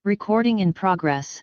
Recording in progress.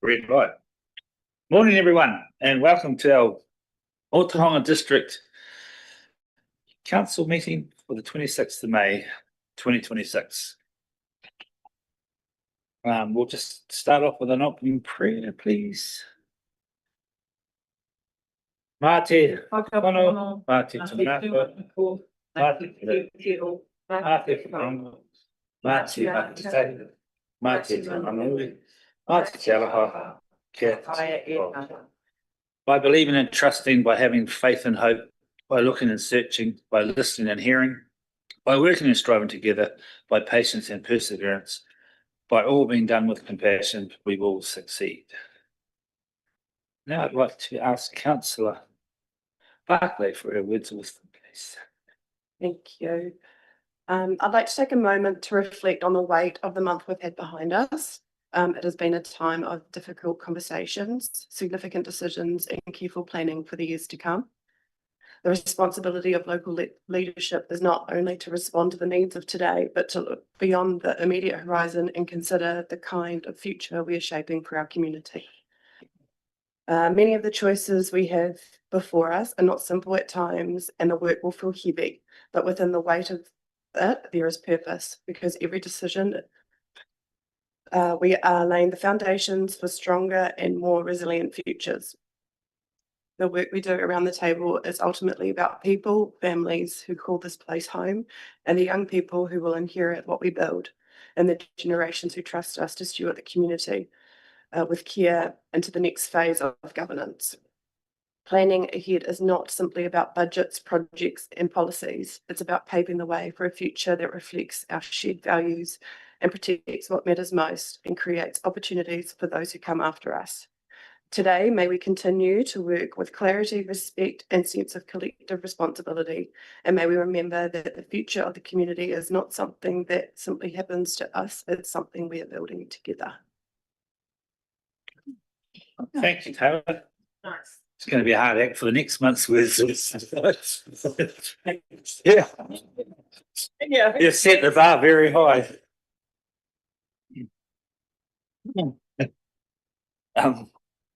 Red light. Morning, everyone, and welcome to our Ōtorohanga District Council meeting for the 26th of May, 2026. We'll just start off with an opening prayer, please. Mā te whakapano, mā te tūnako, mā te kiro, mā te whango, mā te ātai, mā te tamanui, mā te alaha, kia te By believing and trusting, by having faith and hope, by looking and searching, by listening and hearing, by working and striving together, by patience and perseverance, by all being done with compassion, we will succeed. Now I'd like to ask Councillor Barclay for her words of wisdom, please. Thank you. I'd like to take a moment to reflect on the weight of the month we've had behind us. It has been a time of difficult conversations, significant decisions, and careful planning for the years to come. The responsibility of local leadership is not only to respond to the needs of today, but to look beyond the immediate horizon and consider the kind of future we are shaping for our community. Many of the choices we have before us are not simple at times, and the work will feel heavy, but within the weight of it, there is purpose, because every decision we are laying the foundations for stronger and more resilient futures. The work we do around the table is ultimately about people, families who call this place home, and the young people who will inherit what we build, and the generations who trust us to steward the community with care into the next phase of governance. Planning ahead is not simply about budgets, projects, and policies. It's about paving the way for a future that reflects our shared values and protects what matters most and creates opportunities for those who come after us. Today, may we continue to work with clarity, respect, and sense of collective responsibility. And may we remember that the future of the community is not something that simply happens to us, it's something we are building together. Thank you, Taylor. Nice. It's going to be a hard act for the next month's words. Yeah. You set the bar very high.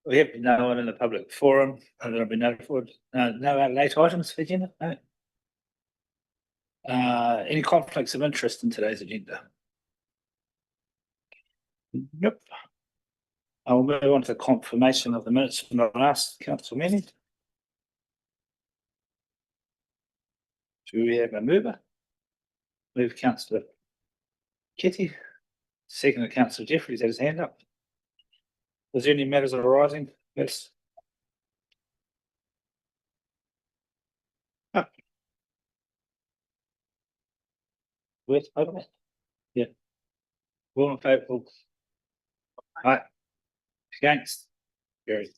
We have no one in the public forum, and there'll be no late items for agenda. No. Any conflicts of interest in today's agenda? Nope. I will move on to confirmation of the minutes from the last council meeting. Do we have a mover? Move Councillor Kitty. Second, Councillor Jeffries has his hand up. Is there any matters arising? Yes. Oh. Where's over? All in favour? Aye. Against? Carried.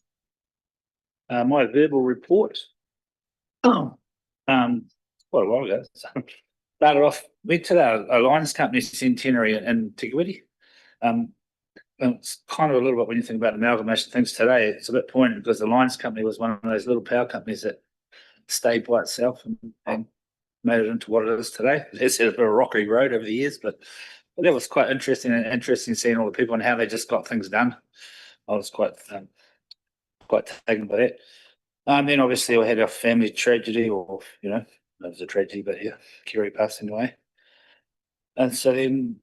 My verbal report. Quite a while ago. Started off, went to the Alliance Company centenary in Te Kuiti. And it's kind of a little bit when you think about amalgamation things today, it's a bit poignant because the Alliance Company was one of those little power companies that stayed by itself and made it into what it is today. It's had a bit of a rockery road over the years, but that was quite interesting seeing all the people and how they just got things done. I was quite taken by that. Then obviously we had our family tragedy, or it was a tragedy, but yeah, Kerry passing away. And so then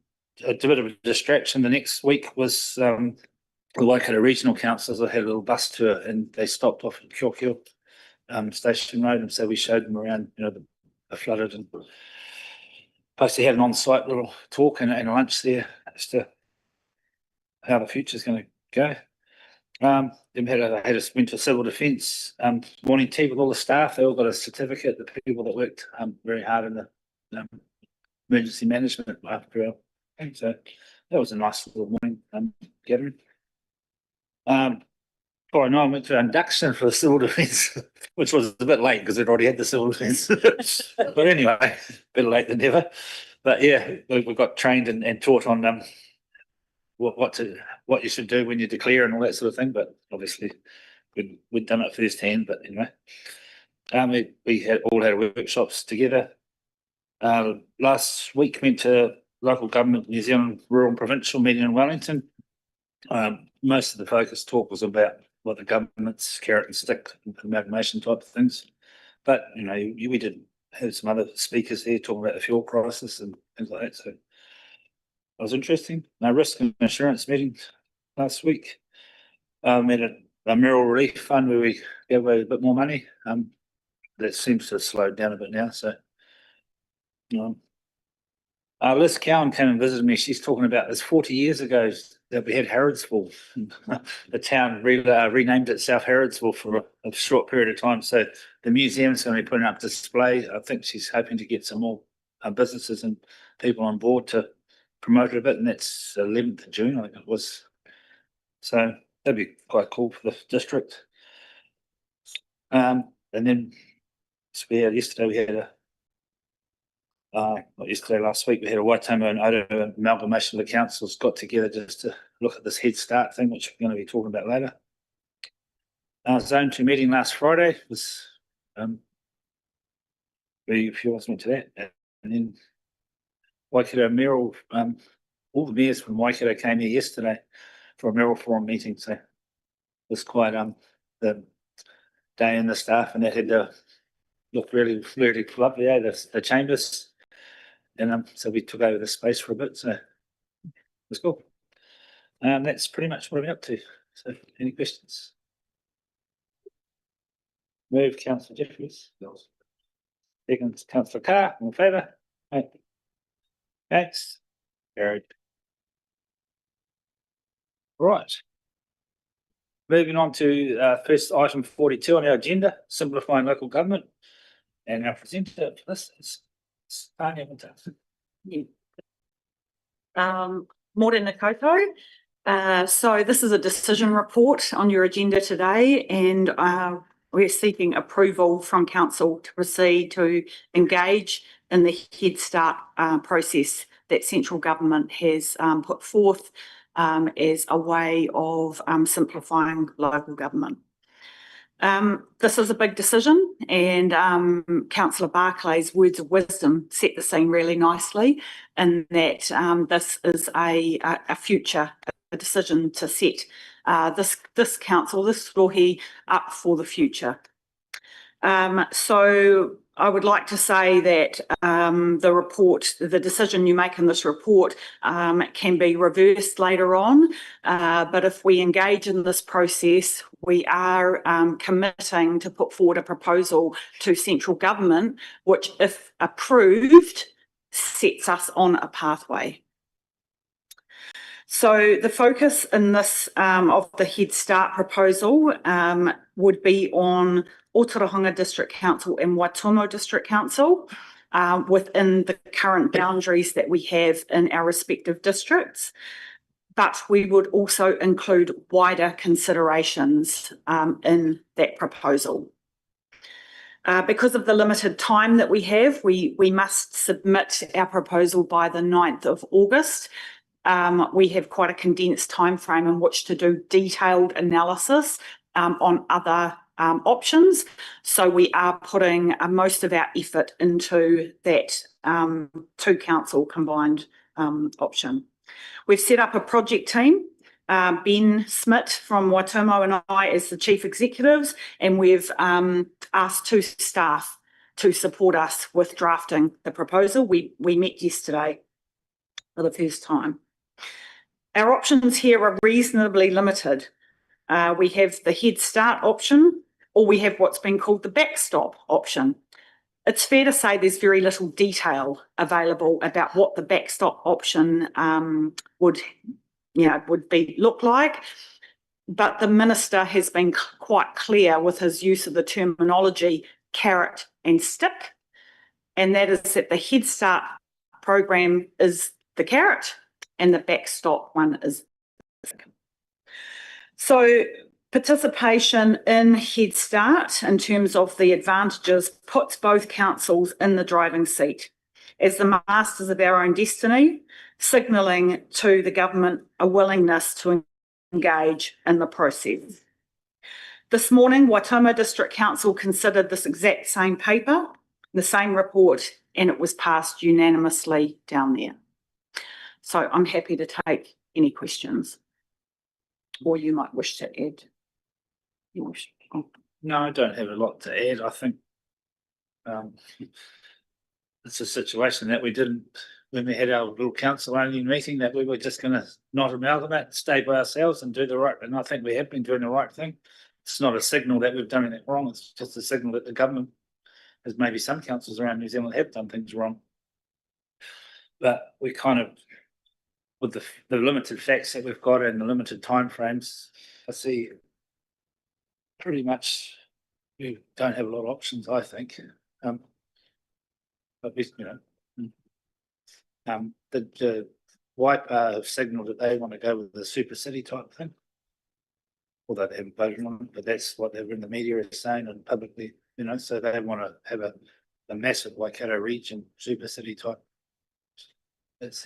a bit of a distraction. The next week was the Waikato Regional Councils. I had a little bus tour, and they stopped off at Kiokio Station Road, and so we showed them around, the flooded, and basically had an on-site little talk and a lunch there as to how the future's going to go. Then went to civil defence morning tea with all the staff. They all got a certificate. The people that worked very hard in the emergency management after our thing. So that was a nice little morning gathering. Before I know, I went to induction for the civil defence, which was a bit late because they'd already had the civil defence. But anyway, better late than never. But yeah, we got trained and taught on what you should do when you declare and all that sort of thing. But obviously, we'd done it firsthand. But anyway, we all had workshops together. Last week went to local government New Zealand rural and provincial meeting in Wellington. Most of the focus talk was about what the government's carrot and stick amalgamation type of things. But we did have some other speakers there talking about the fuel crisis and things like that. So it was interesting. Risk and insurance meeting last week. Met a Merrill Relief Fund where we gave away a bit more money. That seems to have slowed down a bit now. So Liz Cowan came and visited me. She's talking about this 40 years ago that we had Harrodsville. The town renamed itself Harrodsville for a short period of time. So the museum's going to be putting up display. I think she's hoping to get some more businesses and people on board to promote it a bit. And that's 11th of June, I think it was. So that'd be quite cool for the district. And then yesterday we had last week, we had a Waitomo and Ōtorohanga amalgamation of the councils got together just to look at this Head Start thing, which we're going to be talking about later. Zone 2 meeting last Friday was, a few of us went to that. And then Waikato Mayoral, all the mayors from Waikato came here yesterday for a Mayoral Forum meeting. So it was quite the day in the staff, and that had to look really, really lovely, the chambers. And so we took over the space for a bit, so it was cool. That's pretty much what I'm up to. So any questions? Move, Councillor Jeffries. Second, Councillor Carr, all in favour? Thanks. Carried. Right. Moving on to first item 42 on our agenda, simplifying local government. And our presenter for this is Tanya Winter. Morena koutou. So this is a decision report on your agenda today, and we're seeking approval from council to proceed to engage in the Head Start process that central government has put forth as a way of simplifying local government. This is a big decision, and Councillor Barclay's words of wisdom set the scene really nicely in that this is a future decision to set this council, this rohi, up for the future. So I would like to say that the decision you make in this report can be reversed later on, but if we engage in this process, we are committing to put forward a proposal to central government, which, if approved, sets us on a pathway. So the focus in this of the Head Start proposal would be on Ōtorohanga District Council and Waitomo District Council. within the current boundaries that we have in our respective districts. But we would also include wider considerations in that proposal. Because of the limited time that we have, we must submit our proposal by the 9th of August. We have quite a condensed timeframe in which to do detailed analysis on other options. So we are putting most of our effort into that two council combined option. We've set up a project team, Ben Smith from Waitomo and I as the chief executives, and we've asked two staff to support us with drafting the proposal. We met yesterday for the first time. Our options here are reasonably limited. We have the Head Start option, or we have what's been called the backstop option. It's fair to say there's very little detail available about what the backstop option would look like. But the minister has been quite clear with his use of the terminology carrot and stick, and that is that the Head Start program is the carrot and the backstop one is the stick. So participation in Head Start in terms of the advantages puts both councils in the driving seat as the masters of our own destiny, signalling to the government a willingness to engage in the process. This morning, Waitomo District Council considered this exact same paper, the same report, and it was passed unanimously down there. So I'm happy to take any questions, or you might wish to add. You wish? Oh. No, I don't have a lot to add. I think it's a situation that we didn't, when we had our little council only meeting, that we were just going to not amalgamate, stay by ourselves and do the right. And I think we have been doing the right thing. It's not a signal that we've done anything wrong. It's just a signal that the government, as maybe some councils around New Zealand have done things wrong. But we kind of, with the limited facts that we've got and the limited timeframes, I see pretty much we don't have a lot of options, I think. But we, the Waipa have signalled that they want to go with the super city type thing. Although they haven't voted on it, but that's what they're in the media is saying and publicly, so they want to have a massive Waikato region super city type. That's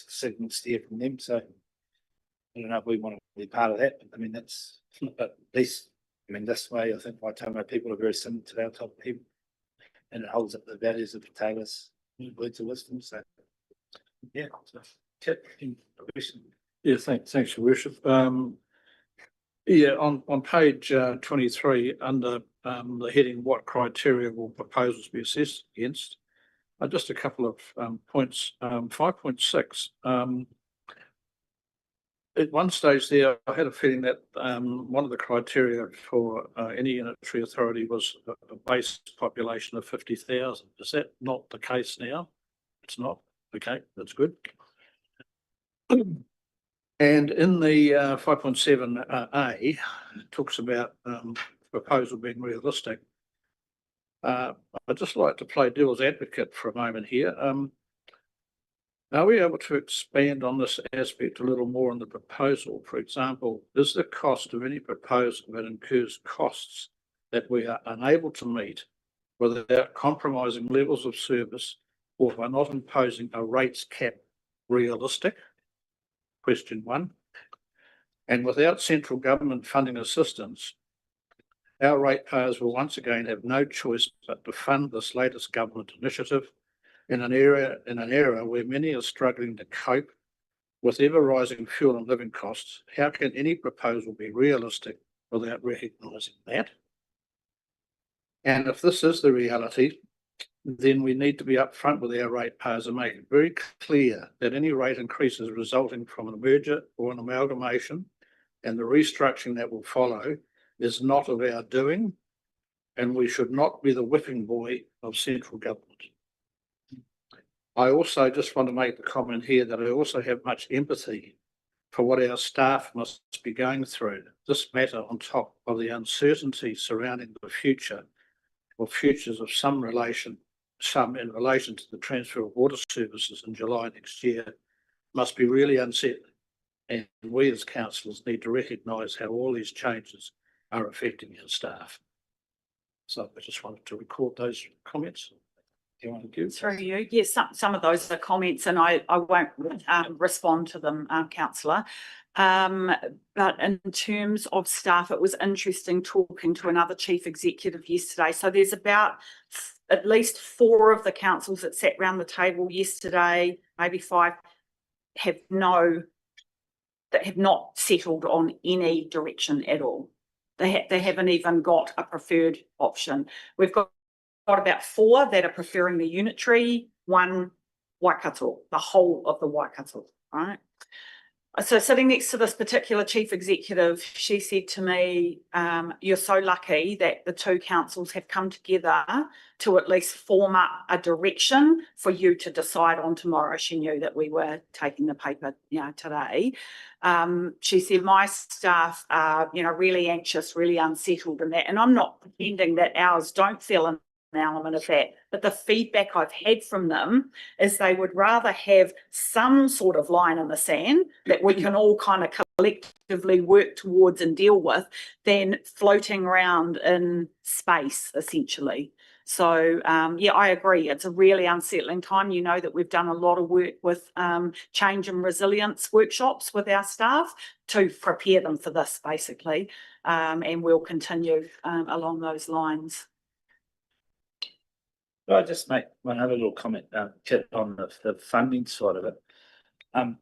signal steer from them. So I don't know if we want to be part of that, but I mean that's, but at least this way I think Waitomo people are very similar to our type of people, and it holds up the values of the Taylor's words of wisdom. So yeah, so question. Yeah, thanks, Your Worship. Yeah, on page 23 under the heading "What criteria will proposals be assessed against?" Just a couple of points. 5.6. At one stage there, I had a feeling that one of the criteria for any unitary authority was a base population of 50,000. Is that not the case now? It's not. Okay, that's good. And in the 5.7a, it talks about proposal being realistic. I'd just like to play devil's advocate for a moment here. Are we able to expand on this aspect a little more in the proposal? For example, is the cost of any proposal that incurs costs that we are unable to meet without compromising levels of service or by not imposing a rates cap realistic? Question one. And without central government funding assistance, our ratepayers will once again have no choice but to fund this latest government initiative in an era where many are struggling to cope with ever rising fuel and living costs. How can any proposal be realistic without recognising that? And if this is the reality, then we need to be upfront with our ratepayers and make it very clear that any rate increases resulting from a merger or an amalgamation and the restructuring that will follow is not of our doing, and we should not be the whipping boy of central government. I also just want to make the comment here that I also have much empathy for what our staff must be going through. This matter on top of the uncertainty surrounding the future or futures of some relation sum in relation to the transfer of water services in July next year must be really unsettling. And we as councillors need to recognise how all these changes are affecting our staff. So I just wanted to record those comments. Do you want to give? Through you, yes, some of those are comments and I won't respond to them, councillor. But in terms of staff, it was interesting talking to another chief executive yesterday. So there's about at least 4 of the councils that sat around the table yesterday, maybe 5, have not settled on any direction at all. They haven't even got a preferred option. We've got about 4 that are preferring the unitary, 1 Waikato, the whole of the Waikato, right? So sitting next to this particular chief executive, she said to me, you're so lucky that the 2 councils have come together to at least form up a direction for you to decide on tomorrow. She knew that we were taking the paper, today. She said, my staff are, really anxious, really unsettled in that. And I'm not pretending that ours don't feel an element of that, but the feedback I've had from them is they would rather have some sort of line in the sand that we can all kind of collectively work towards and deal with than floating around in space, essentially. So, I agree. It's a really unsettling time. You know that we've done a lot of work with change and resilience workshops with our staff to prepare them for this, basically, and we'll continue along those lines. I'll just make one other little comment, Kit, on the funding side of it.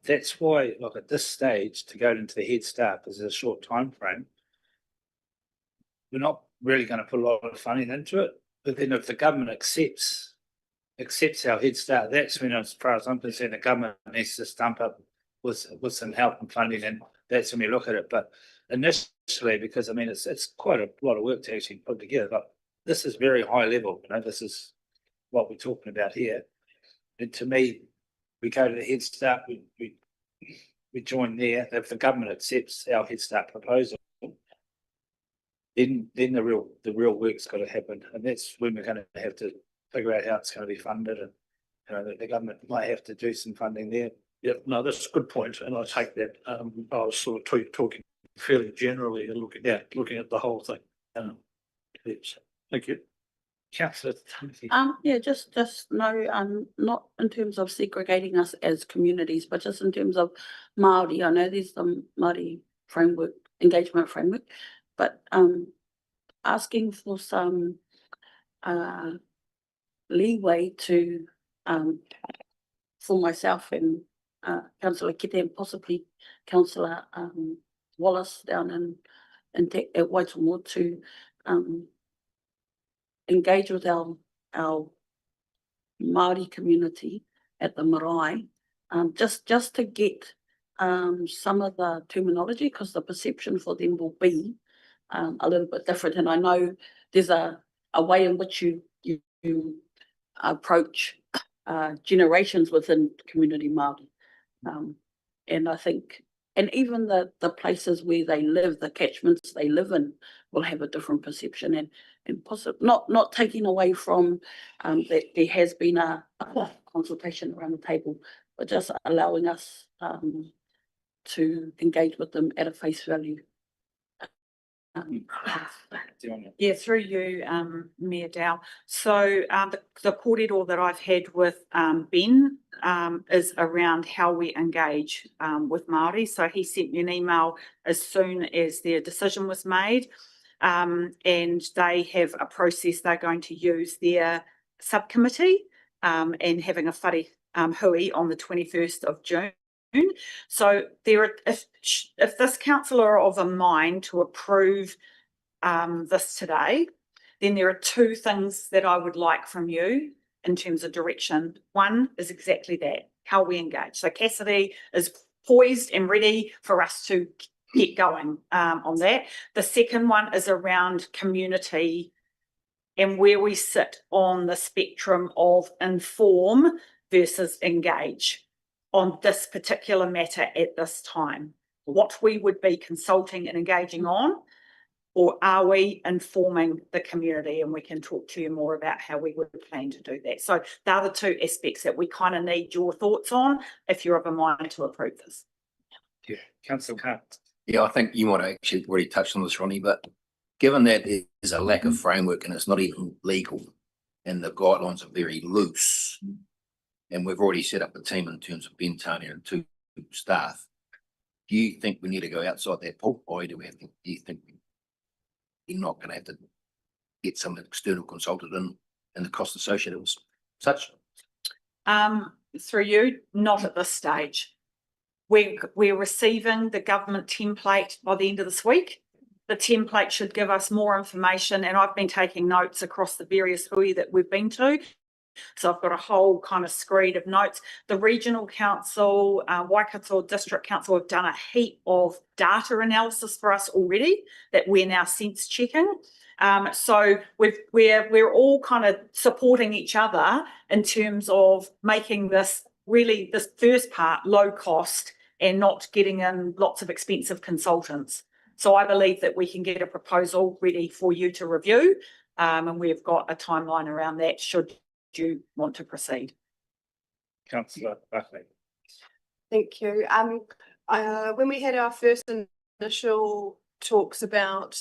That's why, look, at this stage, to go into the Head Start, because there's a short time frame, we're not really going to put a lot of funding into it. But then if the government accepts our Head Start, that's when, as far as I'm concerned, the government needs to stump up with some help and funding, and that's when we look at it. But initially, because I mean, it's quite a lot of work to actually put together. But this is very high level. This is what we're talking about here. And to me, we go to the Head Start, we join there. If the government accepts our Head Start proposal, then the real work's got to happen, and that's when we're going to have to figure out how it's going to be funded, and the government might have to do some funding there. Yeah, no, that's a good point, and I take that. I was sort of talking fairly generally and looking at the whole thing. Yes. Thank you. Councillor Timothy. Just no, not in terms of segregating us as communities, but just in terms of Māori. I know there's some Māori engagement framework, but asking for some leeway to for myself and Councillor Kite and possibly Councillor Wallace down at Waitangi to engage with our Māori community at the marae, just to get some of the terminology, because the perception for them will be a little bit different. And I know there's a way in which you approach generations within community Māori, and I think, and even the places where they live, the catchments they live in, will have a different perception, and possibly not taking away from that there has been a consultation around the table, but just allowing us to engage with them at a face value. Yeah, through you, Mayor Dow. So the kōrero that I've had with Ben is around how we engage with Māori. So he sent me an email as soon as their decision was made, and they have a process they're going to use their subcommittee and having a whare hui on the 21st of June. So if this council are of a mind to approve this today, then there are 2 things that I would like from you in terms of direction. One is exactly that, how we engage. So Cassidy is poised and ready for us to get going on that. The second one is around community and where we sit on the spectrum of inform versus engage on this particular matter at this time. What we would be consulting and engaging on or are we informing the community? And we can talk to you more about how we would plan to do that. So they are the two aspects that we kind of need your thoughts on if you're of a mind to approve this. Yeah, Councillor Hart. Yeah, I think you might have actually already touched on this, Ronnie, but given that there's a lack of framework and it's not even legal and the guidelines are very loose, and we've already set up a team in terms of Ben, Tanya and 2 staff, do you think we need to go outside that pool, or do you think you're not going to have to get some external consultant in and the cost associated with such? Through you, not at this stage. We're receiving the government template by the end of this week. The template should give us more information, and I've been taking notes across the various hui that we've been to. So I've got a whole kind of screed of notes. The Regional Council, Waikato District Council have done a heap of data analysis for us already that we're now sense checking. So we're all kind of supporting each other in terms of making this first part low cost and not getting in lots of expensive consultants. So I believe that we can get a proposal ready for you to review, and we've got a timeline around that should you want to proceed. Councillor Buckley. Thank you. When we had our first initial talks about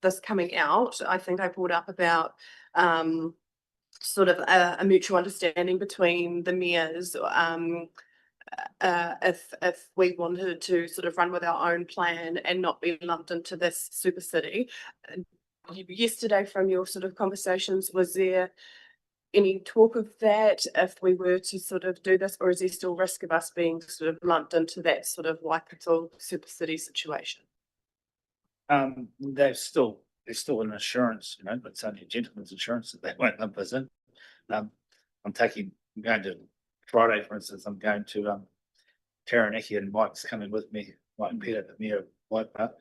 this coming out, I think I brought up about sort of a mutual understanding between the mayors if we wanted to sort of run with our own plan and not be lumped into this super city. Yesterday, from your sort of conversations, was there any talk of that if we were to sort of do this, or is there still risk of us being sort of lumped into that sort of Waikato super city situation? There's still an assurance, you know, but it's only a gentleman's assurance that they won't lump us in. I'm going to Friday, for instance, I'm going to Taranaki, and Mike's coming with me, Mike and Peter, the mayor of Waipā.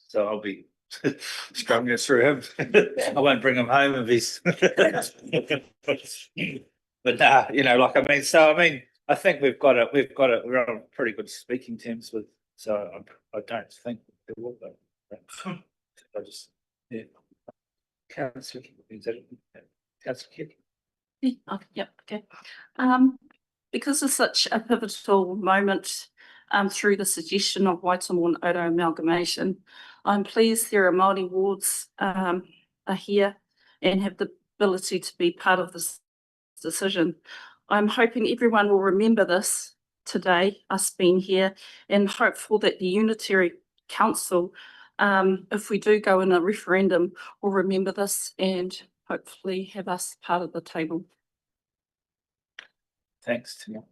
So I'll be struggling through him. I won't bring him home if he's but you know, like, I mean, I think we're on pretty good speaking terms with, so I don't think there will be. I just, yeah. Councillor, Councillor. Yep, okay. Because it's such a pivotal moment through the suggestion of Waitangi and Oto amalgamation, I'm pleased there are Māori wards are here and have the ability to be part of this decision. I'm hoping everyone will remember this today, us being here, and hopeful that the Unitary Council, if we do go in a referendum, will remember this and hopefully have us part of the table. Thanks, Tim.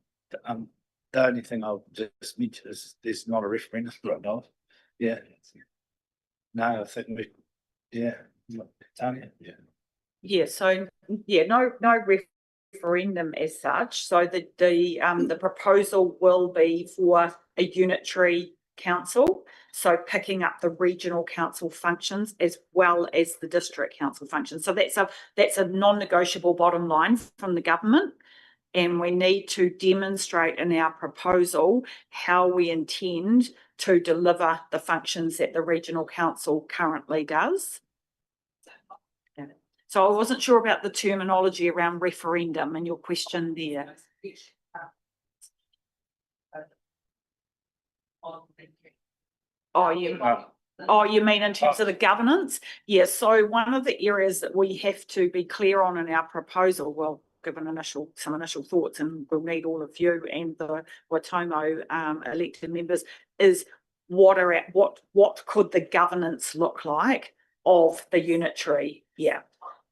The only thing I'll just mention is there's not a referendum right now. Yeah. No, I think Tanya, yeah. Yeah, so yeah, no referendum as such. So the proposal will be for a unitary council, so picking up the regional council functions as well as the district council functions. So that's a non-negotiable bottom line from the government, and we need to demonstrate in our proposal how we intend to deliver the functions that the regional council currently does. So I wasn't sure about the terminology around referendum and your question there. Oh, you mean in terms of the governance? Yeah, so one of the areas that we have to be clear on in our proposal, well, given some initial thoughts, and we'll need all of you and the Waitomo elected members, is what could the governance look like of the unitary? Yeah.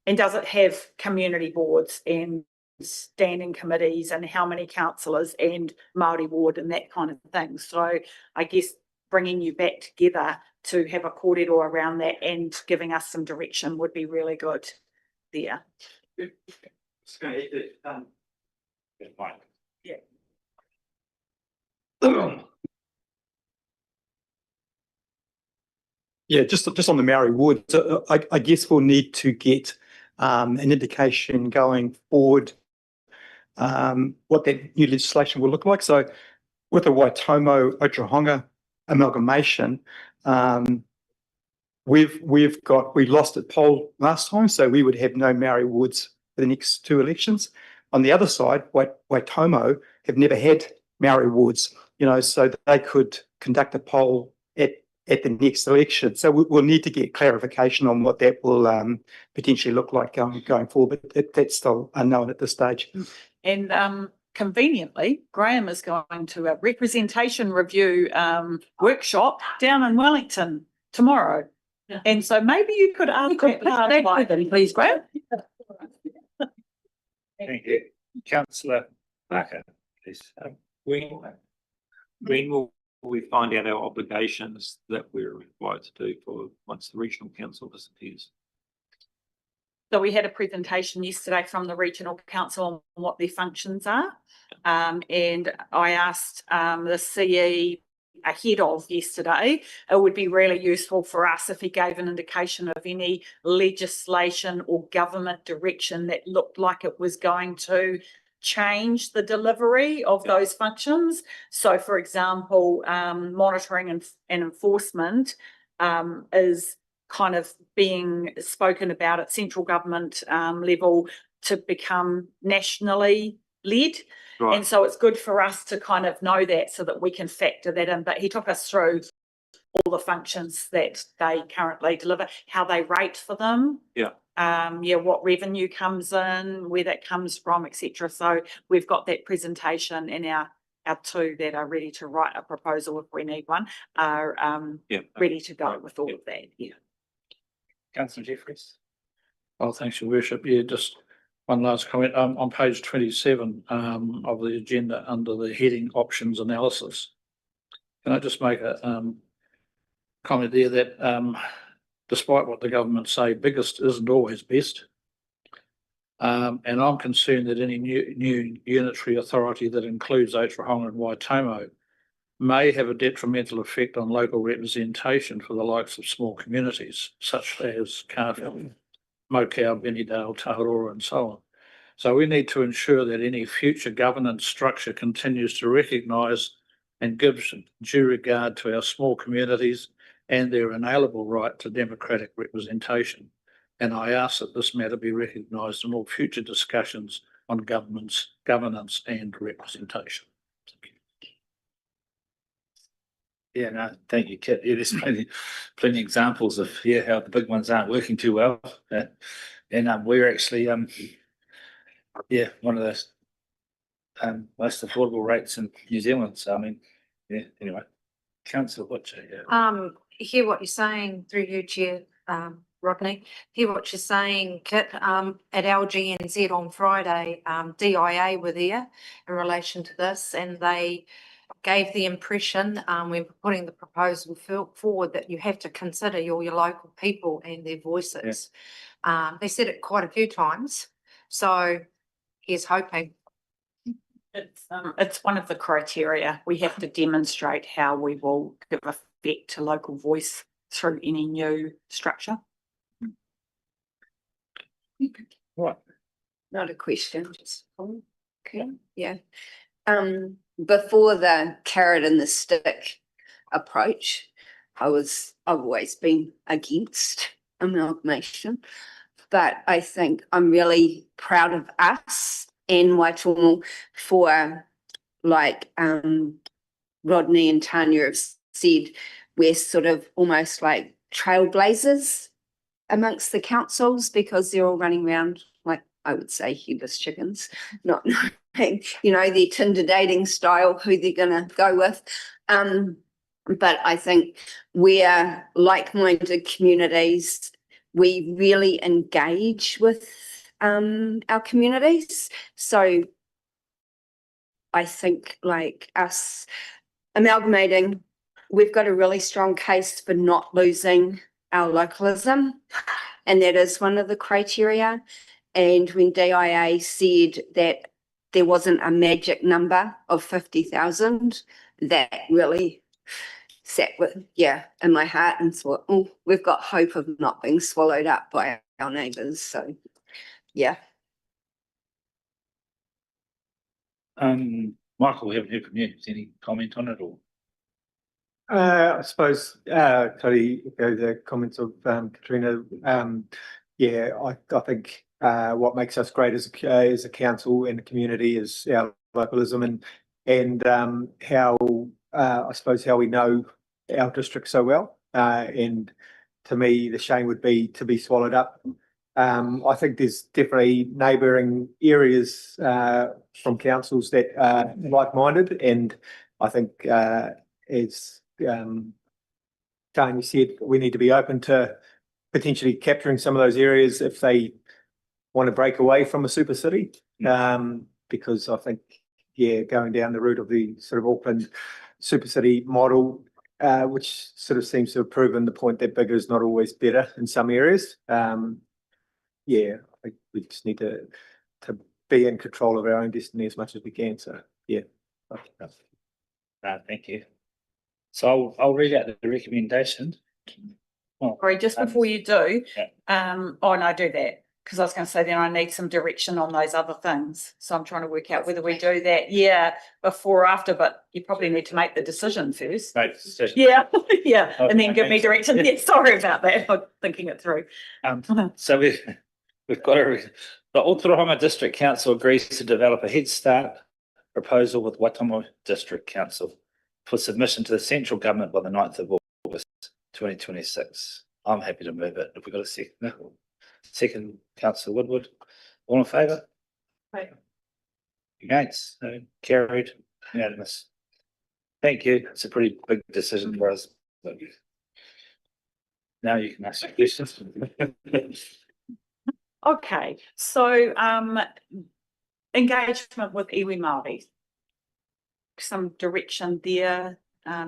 And does it have community boards and standing committees and how many councillors and Māori ward and that kind of thing? So I guess bringing you back together to have a kōrero around that and giving us some direction would be really good there. Yeah. Yeah, just on the Maori ward, so I guess we'll need to get an indication going forward what that new legislation will look like. So with the Waitomo Ōtorohanga amalgamation, we lost at poll last time, so we would have no Maori Woods for the next 2 elections. On the other side, Waitomo have never had Maori Woods, so they could conduct a poll at the next election. So we'll need to get clarification on what that will potentially look like going forward, but that's still unknown at this stage. And conveniently, Graham is going to a representation review workshop down in Wellington tomorrow. Yeah. And so maybe you could ask Please, Graham. Thank you. Councillor Barker, please. When will we find out our obligations that we're required to do for once the regional council disappears? So we had a presentation yesterday from the regional council on what their functions are. And I asked the CE ahead of yesterday, it would be really useful for us if he gave an indication of any legislation or government direction that looked like it was going to change the delivery of those functions. So for example, monitoring and enforcement is kind of being spoken about at central government level to become nationally led. Right. And so it's good for us to kind of know that so that we can factor that in. But he took us through all the functions that they currently deliver, how they rate for them. Yeah. What revenue comes in, where that comes from, etc. So we've got that presentation, and our 2 that are ready to write a proposal if we need one are ready to go with all of that. Yeah. Councillor Jeffries. Oh, thanks, Your Worship. Yeah, just one last comment. On page 27 of the agenda under the heading Options Analysis, can I just make a comment there that despite what the government say, biggest isn't always best. And I'm concerned that any new unitary authority that includes Ōtorohanga and Waitomo may have a detrimental effect on local representation for the likes of small communities, such as Carfield, Mokau, Benidale, Taurora, and so on. So we need to ensure that any future governance structure continues to recognise and gives due regard to our small communities and their inalienable right to democratic representation. And I ask that this matter be recognised in all future discussions on governance and representation. Thank you. Yeah, no, thank you, Kit. Yeah, there's plenty examples of how the big ones aren't working too well. And we're actually one of the most affordable rates in New Zealand. So I mean, anyway. Councillor Butcher, Hear what you're saying through you, Chair, Rodney. Hear what you're saying, Kit. At LGNZ on Friday, DIA were there in relation to this, and they gave the impression when putting the proposal forward that you have to consider your local people and their voices. They said it quite a few times, so here's hoping. It's one of the criteria. We have to demonstrate how we will give effect to local voice through any new structure. Right. Not a question, just okay. Yeah. Before the carrot and the stick approach, I've always been against amalgamation, but I think I'm really proud of us and Waitomo for, like Rodney and Tanya have said, we're sort of almost like trailblazers amongst the councils because they're all running around like, I would say, headless chickens, not knowing, their Tinder dating style, who they're going to go with. But I think we're like-minded communities. We really engage with our communities. So I think like us amalgamating, we've got a really strong case for not losing our localism, and that is one of the criteria. And when DIA said that there wasn't a magic number of 50,000, that really sat with, in my heart and thought, oh, we've got hope of not being swallowed up by our neighbours. So, yeah. Michael, we haven't heard from you. Is any comment on it or? I suppose, totally echo the comments of Katrina. Yeah, I think what makes us great as a council and a community is our localism and how I suppose how we know our district so well. And to me, the shame would be to be swallowed up. I think there's definitely neighbouring areas from councils that are like-minded, and I think as Tanya said, we need to be open to potentially capturing some of those areas if they want to break away from a super city. Because I think, yeah, going down the route of the sort of Auckland super city model, which sort of seems to have proven the point that bigger is not always better in some areas. Yeah, I think we just need to be in control of our own destiny as much as we can. So, yeah. Thank you. So I'll read out the recommendation. Well, Sorry, just before you do, yeah. oh, no, do that, because I was going to say then I need some direction on those other things. So I'm trying to work out whether we do that, yeah, before or after, but you probably need to make the decision first. Make the decision. Yeah, yeah, and then give me Okay. direction. Yeah, sorry about that. I'm thinking it through. So we've got the Ōtorohanga District Council agrees to develop a Head Start proposal with Waitangi District Council for submission to the central government by the 9th of August 2026. I'm happy to move it. If we got a second, no. Second, Councillor Woodward, all in favour? Right. Against? No. Carried, unanimous. Thank you. It's a pretty big decision for us. But now you can ask your questions. Okay, so engagement with iwi Māori. Some direction there.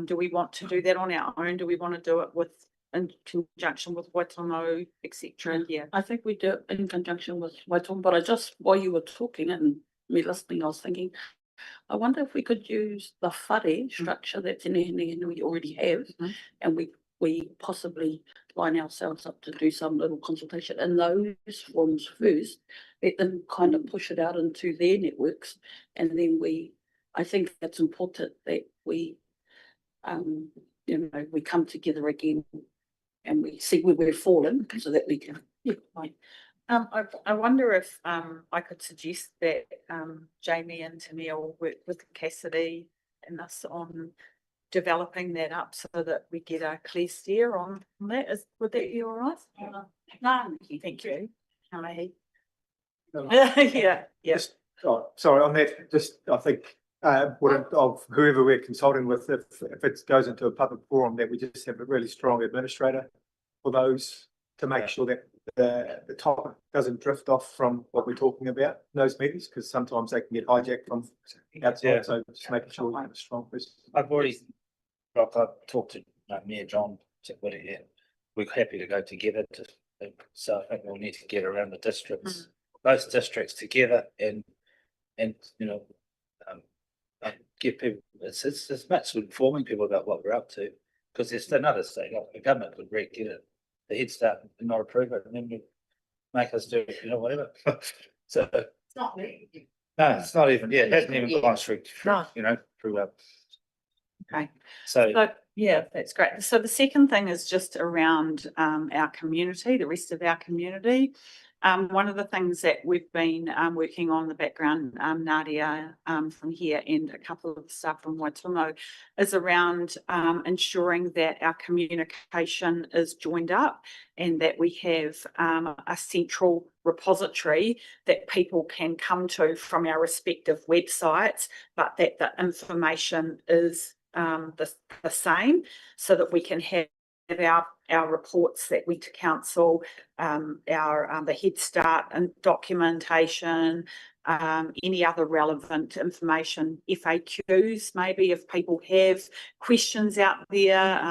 Do we want to do that on our own? Do we want to do it in conjunction with Waitangi, etc.? Yeah. I think we do it in conjunction with Waitangi, but I just, while you were talking and me listening, I was thinking, I wonder if we could use the whare structure that's in and we already have, and we possibly line ourselves up to do some little consultation in those forms first, let them kind of push it out into their networks, and then I think that's important that we, we come together again and we see where we've fallen so that we can, I wonder if I could suggest that Jamie and Tennille work with Cassidy and us on developing that up so that we get a clear steer on that. Would that be all right? No, thank you. Yeah. Just, sorry on that. Just I think of whoever we're consulting with, if it goes into a public forum, that we just have a really strong administrator for those to make sure that the topic doesn't drift off from what we're talking about in those meetings, because sometimes they can get hijacked from outside. Yeah. So just making sure we have a strong person. I've talked to Mayor John. We're happy to go together. So I think we'll need to get around the districts, both districts together, and give people. It's as much informing people about what we're up to, because there's another state. Like the government would get it, the Head Start, and not approve it, and then make us do whatever. So it's not me. No, it's not even. Yeah, it hasn't even gone through. Through. Okay. So yeah, that's great. So the second thing is just around our community, the rest of our community. One of the things that we've been working on in the background, Nadia from here and a couple of staff from Waitangi, is around ensuring that our communication is joined up and that we have a central repository that people can come to from our respective websites, but that the information is the same, so that we can have our reports that we to council, the Head Start and documentation, any other relevant information, FAQs, maybe if people have questions out there.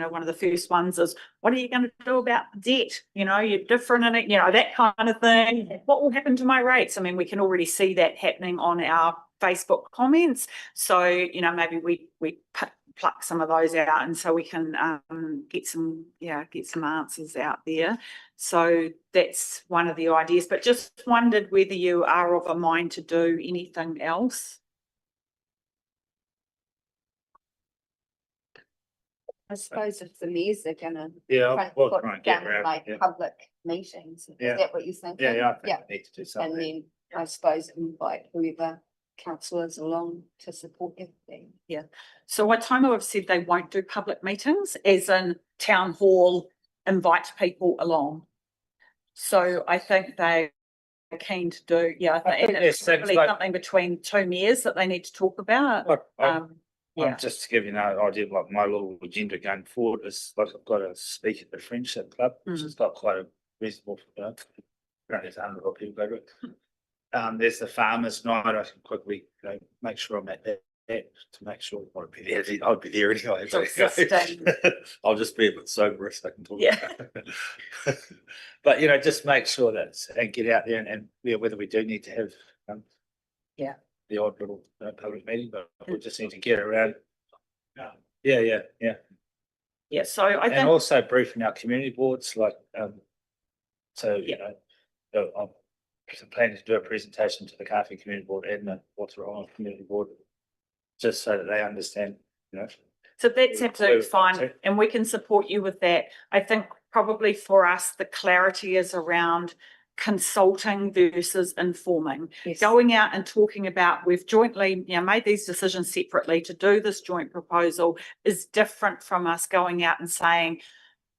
One of the first ones is, what are you going to do about debt? You're different in it, that kind of thing. What will happen to my rates? I mean, we can already see that happening on our Facebook comments. So, maybe we pluck some of those out, and so we can get some answers out there. So that's one of the ideas, but just wondered whether you are of a mind to do anything else. I suppose if the mayors are gonna Yeah, we'll try put and get down around, like yeah. public meetings, is Yeah. that what you're thinking? Yeah, I think Yeah, we need to do and something. then I suppose invite whoever councillors along to support everything. So Waitomo have said they won't do public meetings, as in town hall, invite people along. So I think they are keen to do, yeah, I think and there's it's things probably like- something between two mayors that they need to talk about. Look, Yeah, just to give you an idea, like my little agenda going forward is like I've got to speak at the Friendship Club, which has got quite a reasonable, apparently there's 100 odd people go to it. There's the farmers night. I can quickly, make sure I'm at that to make sure I'll be there. I'll be there anyway. So existing. I'll just be a bit sober so I can talk. Yeah. about it. But just make sure that and get out there and whether we do need to have Yeah. the odd little public meeting, but we just need to get around. Yeah. yeah, so I And think, also briefing our community boards, like, so, I'm planning to do a presentation to the Coffee Community Board and the Ōtorohanga Community Board, just so that they understand, so that's we- absolutely we- fine, and we can support you with that. I think probably for us, the clarity is around consulting versus informing. Yes. Going out and talking about, we've jointly, made these decisions separately to do this joint proposal is different from us going out and saying,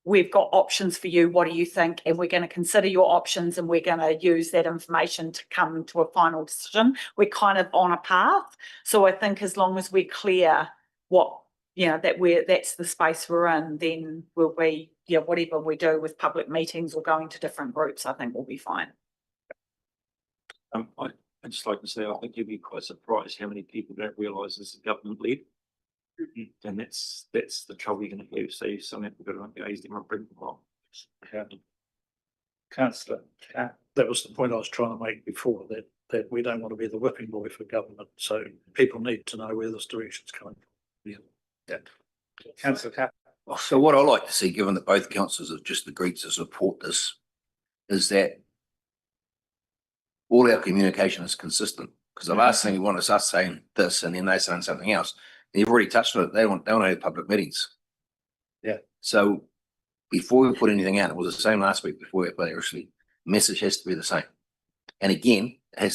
we've got options for you, what do you think? And we're going to consider your options and we're going to use that information to come to a final decision. We're kind of on a path. So I think as long as we're clear what, that's the space we're in, then we'll be, whatever we do with public meetings or going to different groups, I think we'll be fine. I'd just like to say, I think you'll be quite surprised how many people don't realise this is government led. And that's the trouble you're going to have. So something we've got to engage them and bring them along. Councillor. That was the point I was trying to make before, that we don't want to be the whipping boy for government, so people need to know where this direction's coming from. Councillor Cap. So what I like to see, given that both councillors have just agreed to support this, is that all our communication is consistent. Because the last thing you want is us saying this and then they saying something else. And you've already touched on it. They want to have public meetings. Yeah. So before we put anything out, it was the same last week before we put it, actually, message has to be the same. And again, and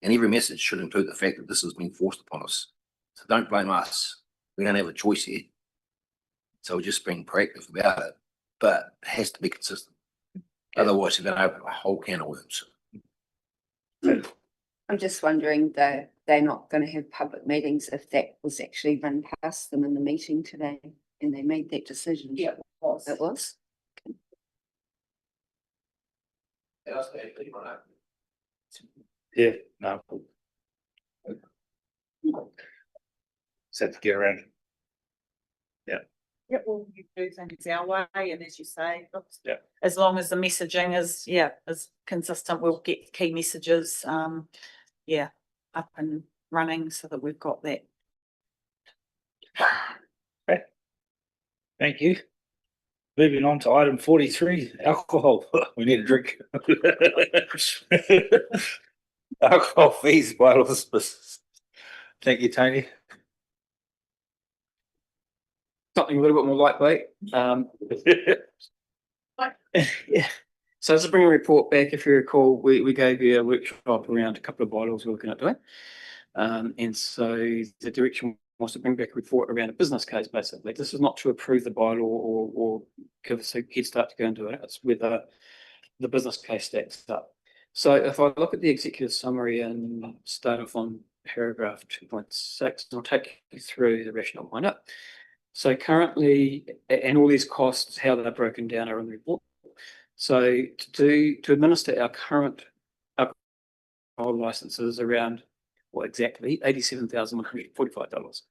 every message should include the fact that this has been forced upon us. So don't blame us. We don't have a choice here. So we're just being proactive about it, but it has to be consistent. Otherwise, you're going to open a whole can of worms. I'm just wondering though, they're not going to have public meetings if that was actually run past them in the meeting today and they made that decision. Yeah, it was. It was? Yeah, no. Set to get around. Yeah, well, you do things our way, and as you say, Yeah. as long as the messaging is consistent, we'll get key messages, up and running so that we've got that. Okay. Thank you. Moving on to item 43, alcohol. We need a drink. Alcohol fees bylaws. Thank you, Tony. Something a little bit more lightweight. Yeah. So to bring a report back, if you recall, we gave you a workshop around a couple of bylaws we're looking at doing. And so the direction was to bring back a report around a business case, basically. This is not to approve the bylaw or give us a head start to go into it. It's whether the business case stacks up. So if I look at the executive summary and start off on paragraph 2.6, and I'll take you through the rationale behind it. So currently, and all these costs, how they're broken down are in the report. So to administer our current alcohol licenses around, well, exactly $87,145.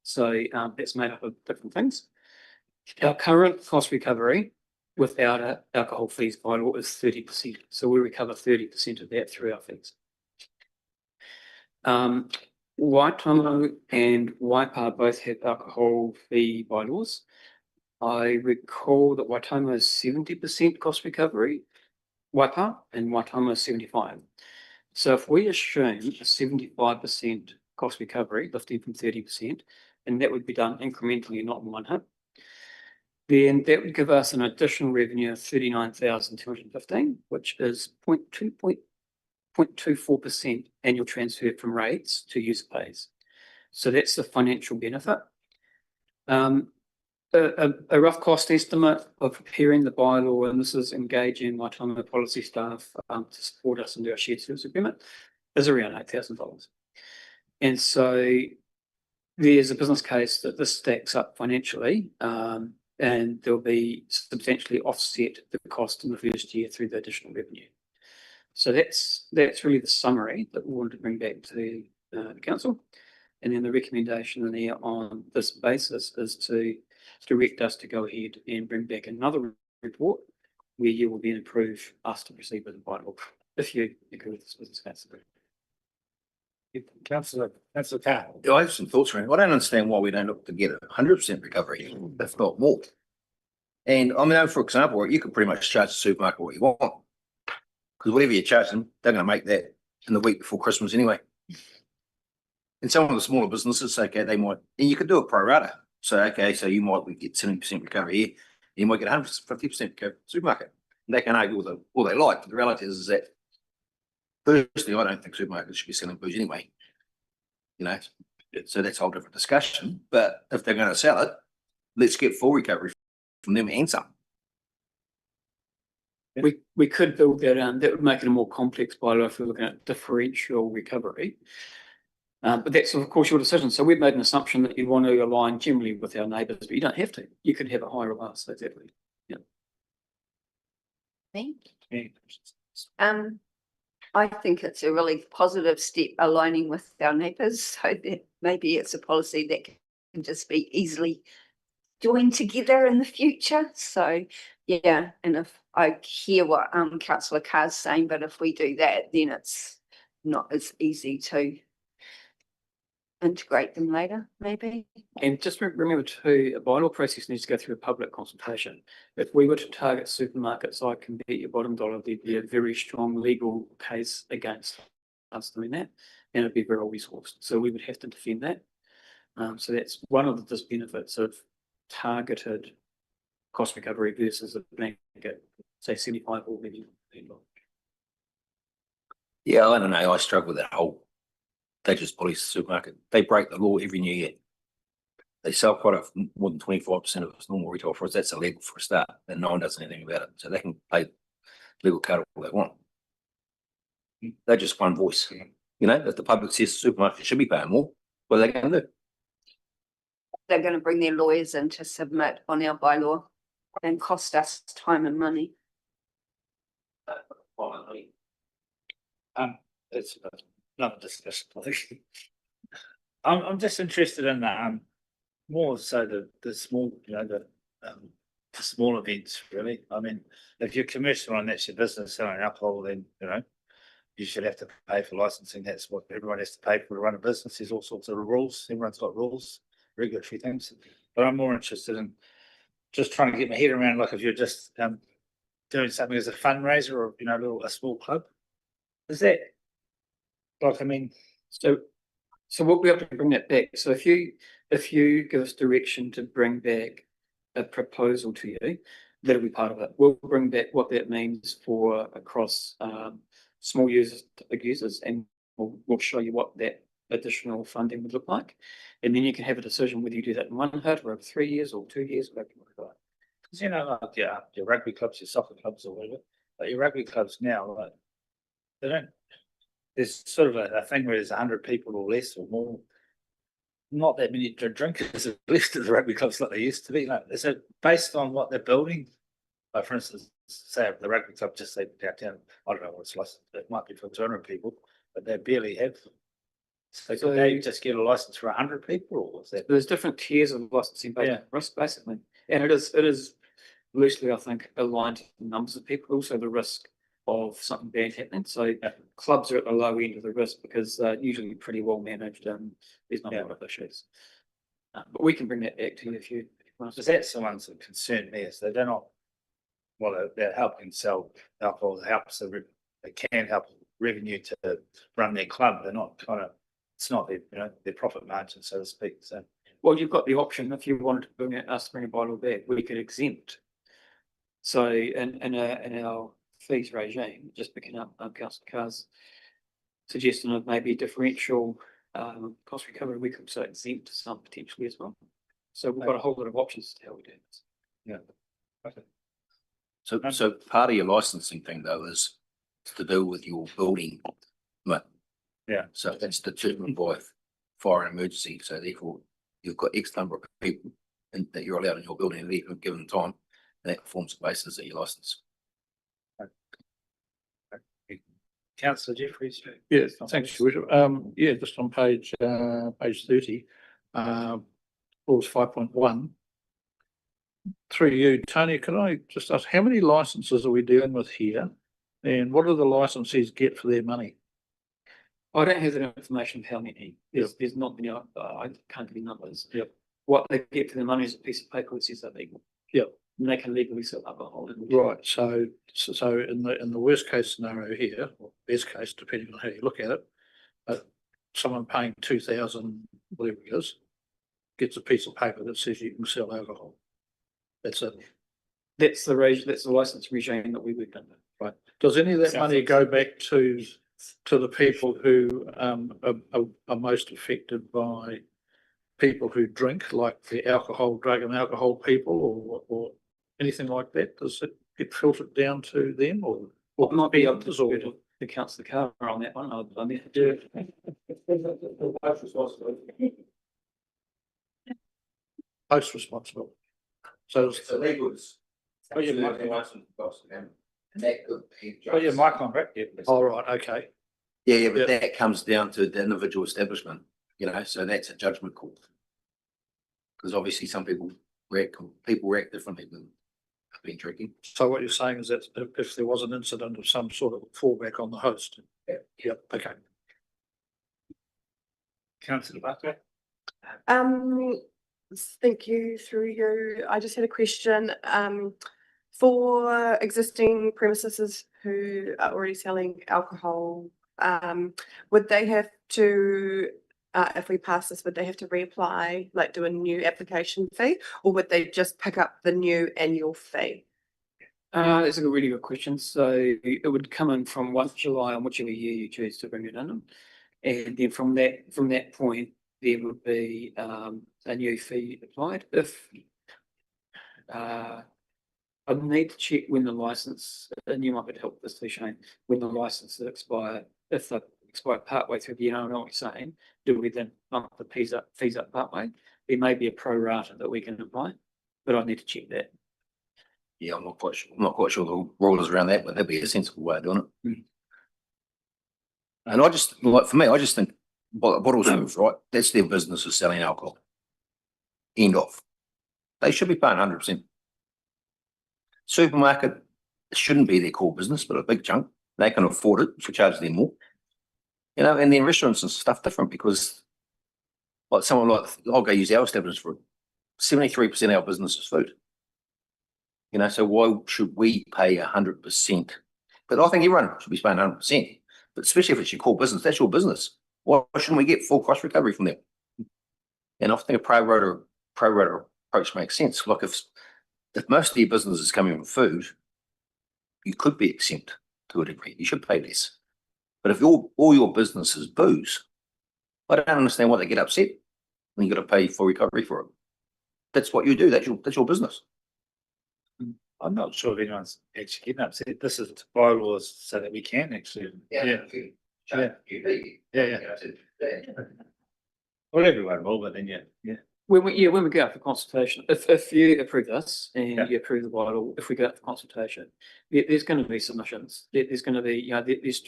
So that's made up of different things. Our current cost recovery without an alcohol fees bylaw is 30%. So we recover 30% of that through our fees. Waitomo and Waipa both have alcohol fee bylaws. I recall that Waitomo is 70% cost recovery, Waipa, and Waitomo is 75%. So if we assume a 75% cost recovery, lifting from 30%, and that would be done incrementally, not in one hit, then that would give us an additional revenue of 39,215, which is 0.24% annual transfer from rates to user pays. So that's the financial benefit. A rough cost estimate of preparing the bylaw, and this is engaging my time and policy staff to support us into our shared service agreement, is around $8,000. And so there's a business case that this stacks up financially, and there'll be substantially offset the cost in the first year through the additional revenue. So that's really the summary that we wanted to bring back to the council. And then the recommendation in there on this basis is to direct us to go ahead and bring back another report where you will then approve us to proceed with the bylaw if you agree with this business case. Councillor Carr. Yeah, I have some thoughts around. I don't understand why we don't look to get 100% recovery, if not more. And I mean, for example, you could pretty much charge the supermarket what you want, because whatever you charge them, they're going to make that in the week before Christmas anyway. And some of the smaller businesses, okay, they might, and you could do it pro rata. So, okay, so you might get 70% recovery here, you might get 150% recovery supermarket. And they can argue all they like, but the reality is that, firstly, I don't think supermarkets should be selling booze anyway. You know, so that's a whole different discussion. But if they're going to sell it, let's get full recovery from them and some. We could build that in. That would make it a more complex bylaw if we're looking at differential recovery. But that's of course your decision. So we've made an assumption that you want to align generally with our neighbours, but you don't have to. You could have a higher of us, exactly. Yeah. Thank you. I think it's a really positive step aligning with our neighbours, so that maybe it's a policy that can just be easily joined together in the future. So yeah, and if I hear what Councillor Carr's saying, but if we do that, then it's not as easy to integrate them later, maybe. And just remember too, a bylaw process needs to go through a public consultation. If we were to target supermarkets, I can bet your bottom dollar there'd be a very strong legal case against us doing that, and it'd be very well resourced. So we would have to defend that. So that's one of the disbenefits of targeted cost recovery versus a blanket, say 75 or maybe. Yeah, I don't know. I struggle with that whole. They just police the supermarket. They break the law every new year. They sell product more than 25% of its normal retail price. That's illegal for a start, and no one does anything about it. So they can pay legal card all they want. They're just one voice. You know, if the public says the supermarket should be paying more, what are they going to do? They're going to bring their lawyers in to submit on our bylaw and cost us time and money. It's another discussion. I'm just interested in that. More so the small, you know, the small events really. I mean, if you're commercial and that's your business selling alcohol, then you know you should have to pay for licensing. That's what everyone has to pay for to run a business. There's all sorts of rules. Everyone's got rules, regulatory things. But I'm more interested in just trying to get my head around, like if you're just doing something as a fundraiser or you know a small club, is that like I mean, So we'll be able to bring that back. So if you give us direction to bring back a proposal to you, that'll be part of it. We'll bring back what that means for across small users to big users, and we'll show you what that additional funding would look like. And then you can have a decision whether you do that in one hit or over 3 years or 2 years, whatever you want to do it. because you know, like your rugby clubs, your soccer clubs, or whatever. Like your rugby clubs now, like they don't. There's sort of a thing where there's 100 people or less or more. Not that many drinkers are left at the rugby clubs like they used to be. Like, is it based on what they're building? Like, for instance, say the rugby club just say downtown. I don't know what it's licensed. It might be for 200 people, but they barely have. So could they just get a license for 100 people, or what's that? There's different tiers of licensing based on risk, basically, and it is loosely, I think, aligned to the numbers of people, also the risk of something bad happening. So clubs are at the low end of the risk because they're usually pretty well managed and there's not a lot of issues. But we can bring that back to you if you want. Because that's the ones that concern me, is they're not. Well, they're helping sell alcohol. They can help revenue to run their club. They're not kind of. It's not their their profit margin, so to speak. So Well, you've got the option, if you wanted to bring a bottle back, we could exempt. So in our fees regime, just picking up Councillor Carr's suggestion of maybe differential cost recovery, we could also exempt some potentially as well. So we've got a whole lot of options to how we do this. Yeah. Okay. So part of your licensing thing though is to do with your building. But Yeah. So that's determined by fire and emergency. So therefore you've got X number of people that you're allowed in your building at any given time. And that forms the basis of your license. Councillor Jeffries. Yes, thanks, Your Worship. Yeah, just on page 30, clause 5.1. Through you, Tony, can I just ask, how many licenses are we dealing with here? And what do the licensees get for their money? I don't have that information of how many. There's not many, I can't give you numbers. Yep. What they get for their money is a piece of paper that says they're legal. Yep. And they can legally sell alcohol. Right, so in the worst case scenario here, or best case, depending on how you look at it, someone paying 2,000, whatever it is, gets a piece of paper that says you can sell alcohol. That's it. That's the license regime that we work under. Right. Does any of that money go back to the people who are most affected by people who drink, like the alcohol, drug and alcohol people, or anything like that? Does it get filtered down to them, or I might be able to vendors, or to Councillor Carr on that one. post responsible? So legals. Oh, yeah, mic on, Brett. Yeah, please. all right, okay. Yeah, but Yeah. that comes down to the individual establishment, so that's a judgment call. Because obviously some people react differently than have been drinking. So what you're saying is that if there was an incident of some sort of fallback on the host. Yeah. Yep, okay. Councillor Butler. Thank you, through you. I just had a question, for existing premises who are already selling alcohol, would they have to, if we pass this, would they have to reapply, like do a new application fee, or would they just pick up the new annual fee? That's a really good question. So it would come in from 1 July on whichever year you choose to bring it in. And then from that point, there would be a new fee applied. If I need to check when the license, and you might be able to help this, Shane, when the license expire. If they expire partway through the year, I don't know what you're saying. Do we then bump the fees up partway? There may be a pro rata that we can apply, but I need to check that. Yeah, I'm not quite sure the rules around that, but that'd be a sensible way of doing it. Mm. And I just think bottle service, right? That's their business, is selling alcohol. End of. They should be paying 100%. Supermarket shouldn't be their core business, but a big chunk. They can afford it, so charge them more. And then restaurants and stuff different, because I'll go use our establishments for it. 73% of our business is food. So why should we pay 100%? But I think everyone should be paying 100%. But especially if it's your core business, that's your business. Why shouldn't we get full cost recovery from them? And I think a pro rata approach makes sense. Like if most of your business is coming from food, you could be exempt to a degree. You should pay less. But if all your business is booze, I don't understand why they get upset when you got to pay full recovery for it. That's what you do. That's your business. I'm not sure if anyone's actually getting upset. This is bylaws so that we can actually. Yeah. Well, everyone will, but then yeah. When we go out for consultation, if you approve this and Yeah. you approve the bylaw, if we go out for consultation, there's going to be submissions. There's going to be, there's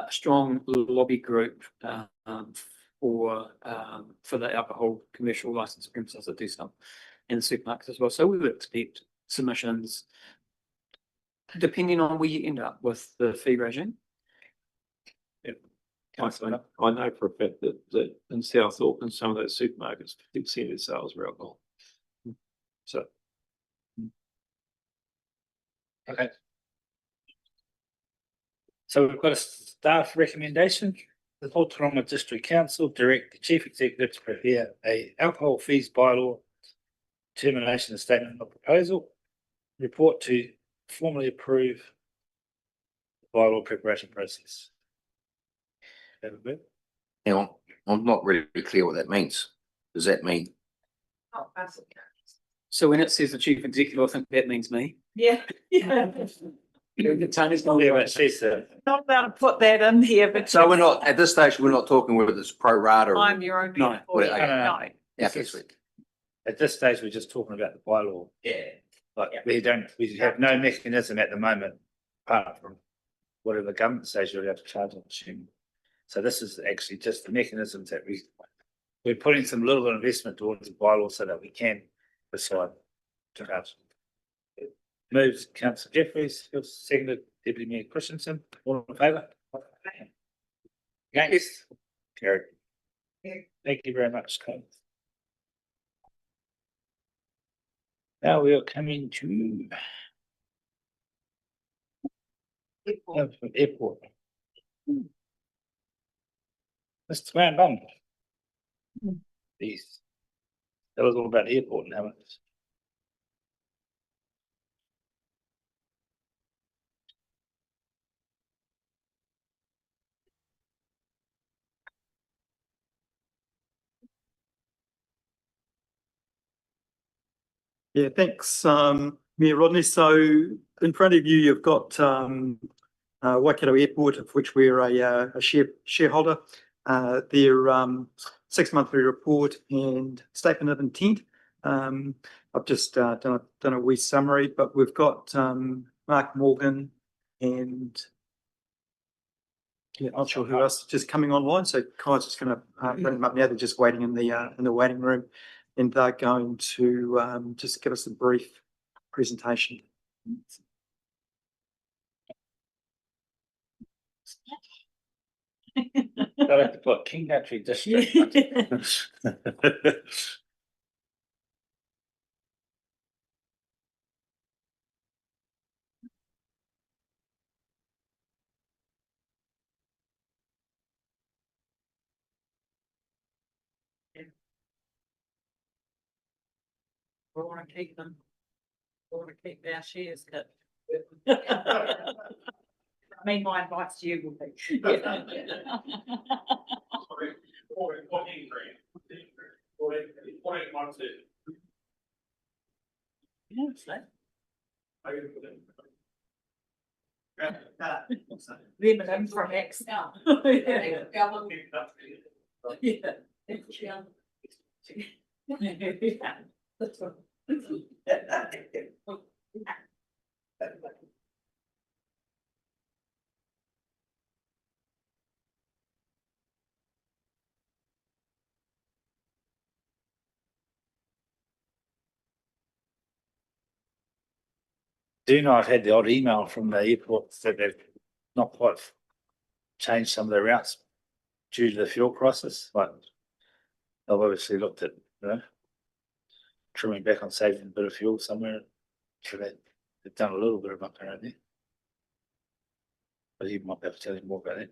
strong lobby group for the alcohol commercial license premises that do some in the supermarkets as well. So we would expect submissions depending on where you end up with the fee regime. I know for a fact that in South Auckland, some of those supermarkets, 50% of their sales were alcohol. So. Okay. So we've got a staff recommendation. The Ōtorohanga District Council direct the Chief Executive to prepare a alcohol fees bylaw termination statement of proposal. Report to formally approve the bylaw preparation process. Have a bit. Hang on, I'm not really clear what that means. Does that mean? So when it says the chief executive, I think that means me. Yeah. Tony's not Yeah, but she's Not allowed to put that in here, but. So we're not, at this stage, we're not talking whether it's pro rata. or- I'm your own. No. employee. Okay. No. Yeah, okay, sweet. at this stage, we're just talking about the bylaw. Like, we have no mechanism at the moment, apart from whatever the government says you're allowed to charge on machine. So this is actually just the mechanisms that we're putting some little bit of investment towards the bylaw so that we can decide to charge. Moves Councillor Jeffries, seconded Deputy Mayor Christensen, all in favour? Against? Carried. Thank you very much, Colin. Now we are coming to airport. Mr. Brown Bum. Please tell us all about the airport and how it's. Yeah, thanks, Mayor Rodney. So in front of you, you've got Waikato Airport, of which we're a shareholder. Their 6 monthly report and statement of intent. I've just done a wee summary, but we've got Mark Morgan and yeah, not sure who else just coming online. So Kai's just going to bring them up now. They're just waiting in the waiting room, and they're going to just give us a brief presentation. I like to put King Country District. We want to keep them. We want to keep our shares, but. I mean, my advice to you would be. Limited from X now. Yeah. That's right. Do you know I've had the odd email from the airport that they've not quite changed some of their routes due to the fuel crisis? Like, they've obviously looked at, trimming back on saving a bit of fuel somewhere. So they've done a little bit of up there, haven't they? But you might be able to tell you more about that.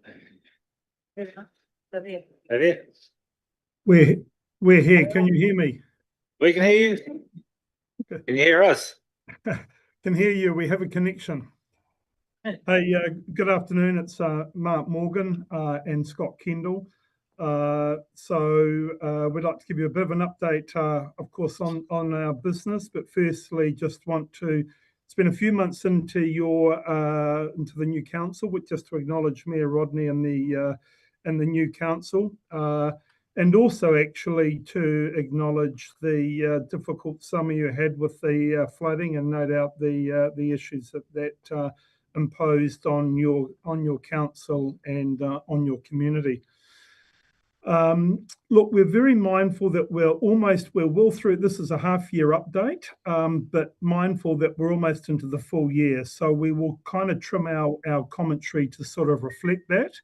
Are there? We're here. Can you hear me? We can hear you. Can you hear us? Can hear you. We have a connection. Hey, good afternoon. It's Mark Morgan and Scott Kendall. So we'd like to give you a bit of an update, of course, on our business. But firstly, just want to spend a few months into into the new council, with just to acknowledge Mayor Rodney and the new council. And also actually to acknowledge the difficult summer you had with the flooding, and no doubt the issues that imposed on your council and on your community. Look, we're very mindful that we're well through. This is a half-year update, but mindful that we're almost into the full year. So we will kind of trim our commentary to sort of reflect that.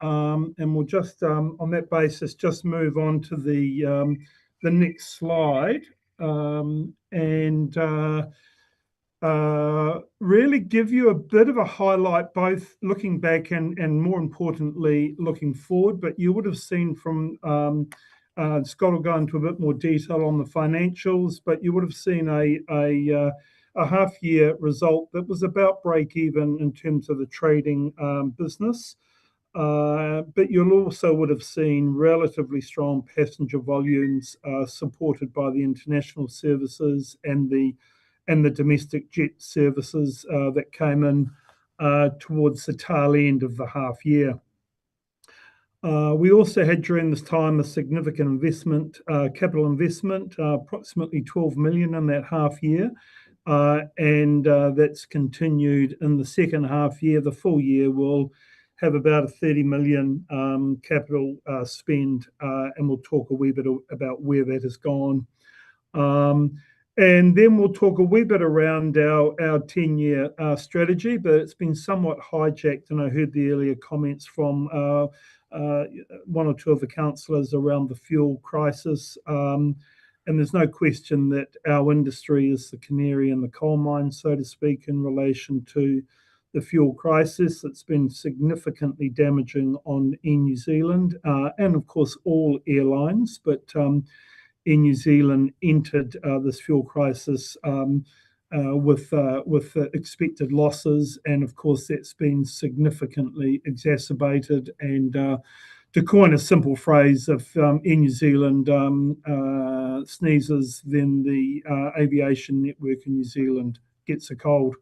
And we'll just, on that basis, just move on to the next slide. really give you a bit of a highlight, both looking back and more importantly, looking forward. But you would have seen from Scott will go into a bit more detail on the financials, but you would have seen a half-year result that was about break even in terms of the trading business. But you'll also would have seen relatively strong passenger volumes supported by the international services and the domestic jet services that came in towards the tail end of the half year. We also had during this time a significant investment, capital investment, approximately 12 million in that half year. And that's continued in the second half year. The full year will have about a 30 million capital spend, and we'll talk a wee bit about where that has gone. And then we'll talk a wee bit around our 10-year strategy, but it's been somewhat hijacked, and I heard the earlier comments from one or two of the councillors around the fuel crisis. And there's no question that our industry is the canary in the coal mine, so to speak, in relation to the fuel crisis. It's been significantly damaging on Air New Zealand and, of course, all airlines. But Air New Zealand entered this fuel crisis with expected losses, and of course that's been significantly exacerbated. And to coin a simple phrase, if Air New Zealand sneezes, then the aviation network in New Zealand gets a cold.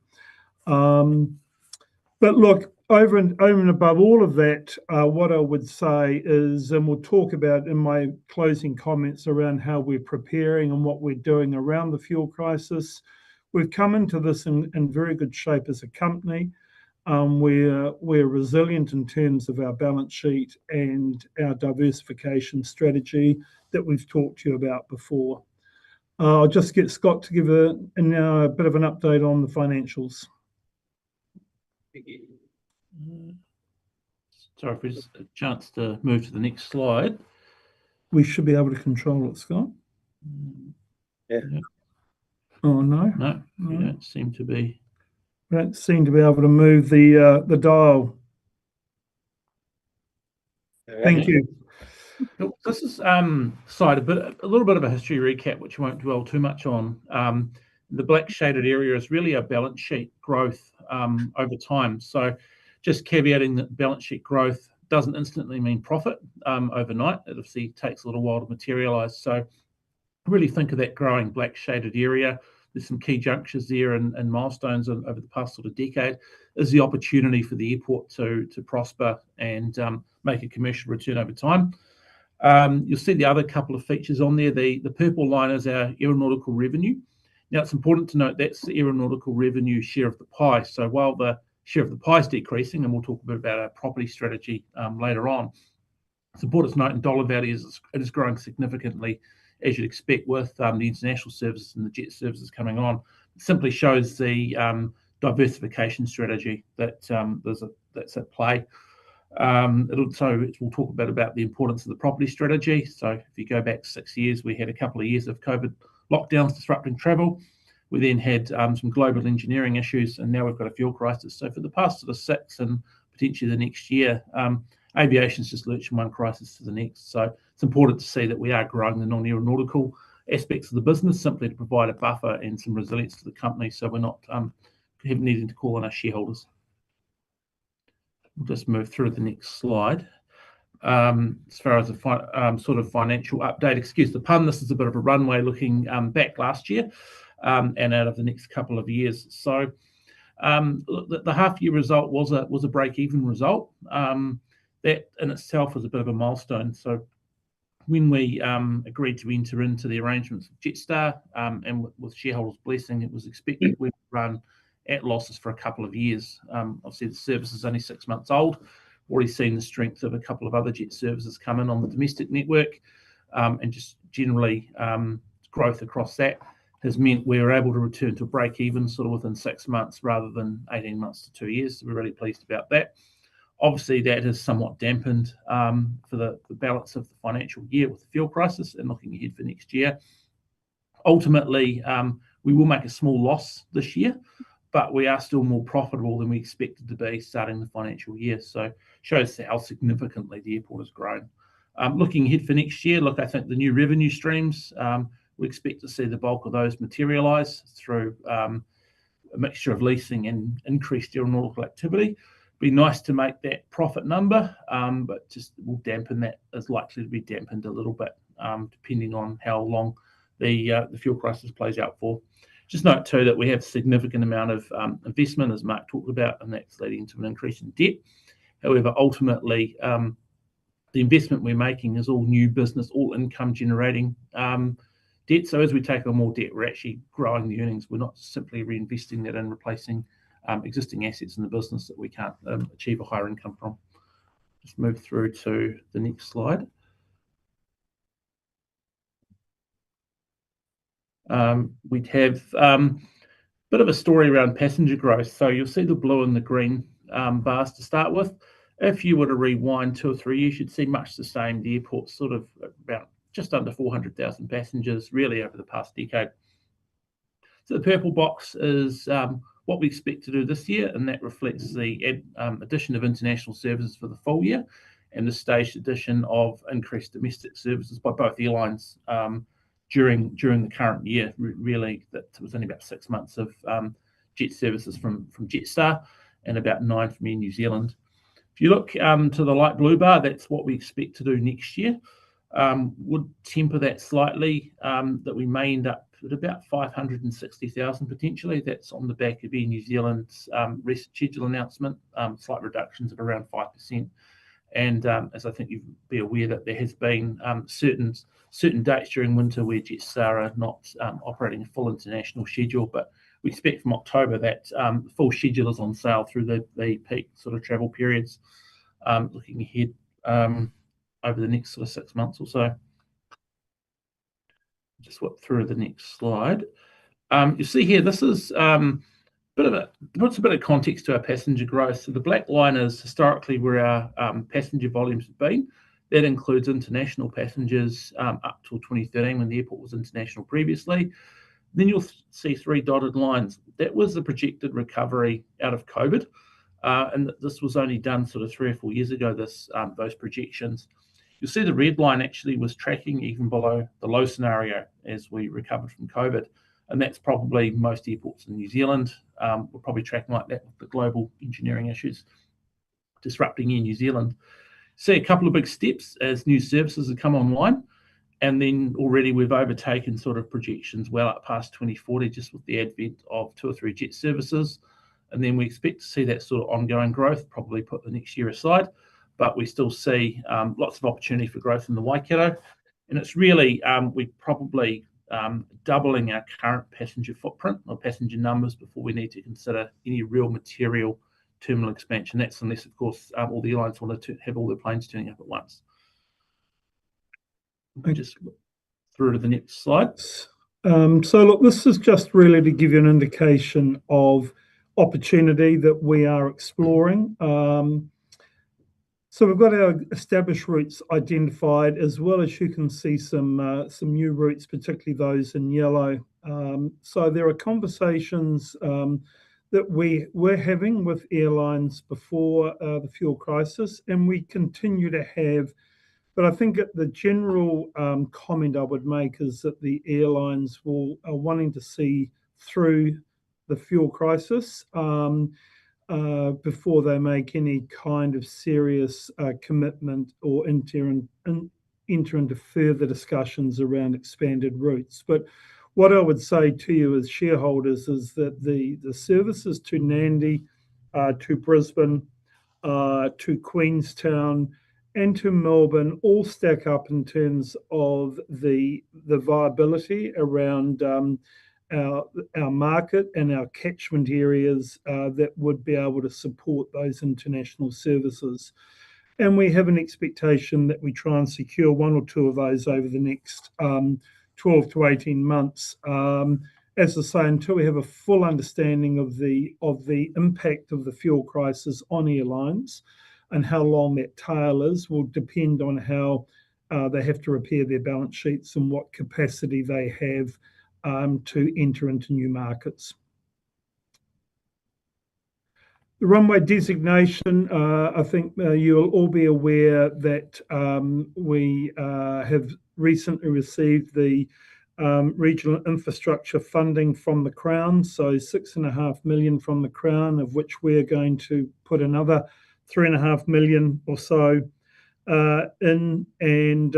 But look, over and above all of that, what I would say is, and we'll talk about in my closing comments around how we're preparing and what we're doing around the fuel crisis. We've come into this in very good shape as a company. We're resilient in terms of our balance sheet and our diversification strategy that we've talked to you about before. I'll just get Scott to give a bit of an update on the financials. Sorry, if there's a chance to move to the next slide. We should be able to control it, Scott. Yeah. Oh, no. No, we don't seem to be. We don't seem to be able to move the dial. Thank you. This is slide a little bit of a history recap, which I won't dwell too much on. The black shaded area is really a balance sheet growth over time. So just caveating that balance sheet growth doesn't instantly mean profit overnight. It obviously takes a little while to materialize. So really think of that growing black shaded area. There's some key junctures there and milestones over the past sort of decade. Is the opportunity for the airport to prosper and make a commercial return over time. You'll see the other couple of features on there. The purple line is our aeronautical revenue. Now, it's important to note that's the aeronautical revenue share of the pie. So while the share of the pie is decreasing, and we'll talk a bit about our property strategy later on, it's important to note in dollar values, it is growing significantly, as you'd expect with the international services and the jet services coming on. It simply shows the diversification strategy that's at play. We'll talk a bit about the importance of the property strategy. So if you go back 6 years, we had a couple of years of COVID lockdowns disrupting travel. We then had some global engineering issues, and now we've got a fuel crisis. So for the past sort of 6 and potentially the next year, aviation's just lurched from one crisis to the next. So it's important to see that we are growing the non-aeronautical aspects of the business simply to provide a buffer and some resilience to the company, so we're not needing to call on our shareholders. We'll just move through the next slide. As far as the sort of financial update, excuse the pun, this is a bit of a runway looking back last year and out of the next couple of years. So the half-year result was a break-even result. That in itself was a bit of a milestone. So when we agreed to enter into the arrangements with Jetstar and with shareholders' blessing, it was expected we'd run at losses for a couple of years. Obviously, the service is only 6 months old. Already seen the strength of a couple of other jet services come in on the domestic network, and just generally growth across that has meant we were able to return to break even sort of within 6 months rather than 18 months to 2 years. So we're really pleased about that. Obviously, that has somewhat dampened for the balance of the financial year with the fuel crisis and looking ahead for next year. Ultimately, We will make a small loss this year, but we are still more profitable than we expected to be starting the financial year. So shows how significantly the airport has grown. Looking ahead for next year, look, I think the new revenue streams, we expect to see the bulk of those materialise through a mixture of leasing and increased aeronautical activity. Be nice to make that profit number, but just will dampen that, is likely to be dampened a little bit, depending on how long the fuel crisis plays out for. Just note too that we have a significant amount of investment, as Mark talked about, and that's leading to an increase in debt. However, ultimately, the investment we're making is all new business, all income generating debt. So as we take on more debt, we're actually growing the earnings. We're not simply reinvesting that and replacing existing assets in the business that we can't achieve a higher income from. Just move through to the next slide. We'd have a bit of a story around passenger growth. So you'll see the blue and the green bars to start with. If you were to rewind 2 or 3 years, you'd see much the same. The airport's sort of about just under 400,000 passengers really over the past decade. So the purple box is what we expect to do this year, and that reflects the addition of international services for the full year and the staged addition of increased domestic services by both airlines during the current year. Really, that was only about 6 months of jet services from Jetstar and about 9 from Air New Zealand. If you look to the light blue bar, that's what we expect to do next year. Would temper that slightly, that we may end up at about 560,000 potentially. That's on the back of Air New Zealand's recent schedule announcement, slight reductions of around 5%. And as I think you'd be aware that there has been certain dates during winter where Jetstar are not operating a full international schedule, but we expect from October that the full schedule is on sale through the peak sort of travel periods. Looking ahead over the next sort of 6 months or so. Just whip through the next slide. You see here, this is puts a bit of context to our passenger growth. So the black line is historically where our passenger volumes have been. That includes international passengers up till 2013 when the airport was international previously. Then you'll see 3 dotted lines. That was the projected recovery out of COVID. And this was only done sort of 3 or 4 years ago, those projections. You'll see the red line actually was tracking even below the low scenario as we recovered from COVID. And that's probably most airports in New Zealand. We're probably tracking like that with the global engineering issues disrupting Air New Zealand. See a couple of big steps as new services have come online. And then already we've overtaken sort of projections well up past 2040 just with the advent of 2 or 3 jet services. And then we expect to see that sort of ongoing growth, probably put the next year aside. But we still see lots of opportunity for growth in the Waikato. And it's really, we probably doubling our current passenger footprint or passenger numbers before we need to consider any real material terminal expansion. That's unless, of course, all the airlines want to have all their planes turning up at once. Just through to the next slide. So look, this is just really to give you an indication of opportunity that we are exploring. So we've got our established routes identified, as well as you can see some new routes, particularly those in yellow. So there are conversations that we're having with airlines before the fuel crisis, and we continue to have. But I think the general comment I would make is that the airlines are wanting to see through the fuel crisis before they make any kind of serious commitment or enter into further discussions around expanded routes. But what I would say to you as shareholders is that the services to Nandi, to Brisbane, to Queenstown, and to Melbourne all stack up in terms of the viability around our market and our catchment areas that would be able to support those international services. And we have an expectation that we try and secure 1 or 2 of those over the next 12 to 18 months. As I say, until we have a full understanding of the impact of the fuel crisis on airlines and how long that tail is, will depend on how they have to repair their balance sheets and what capacity they have to enter into new markets. The runway designation, I think you'll all be aware that we have recently received the regional infrastructure funding from the Crown, so 6.5 million from the Crown, of which we're going to put another 3.5 million or so in, and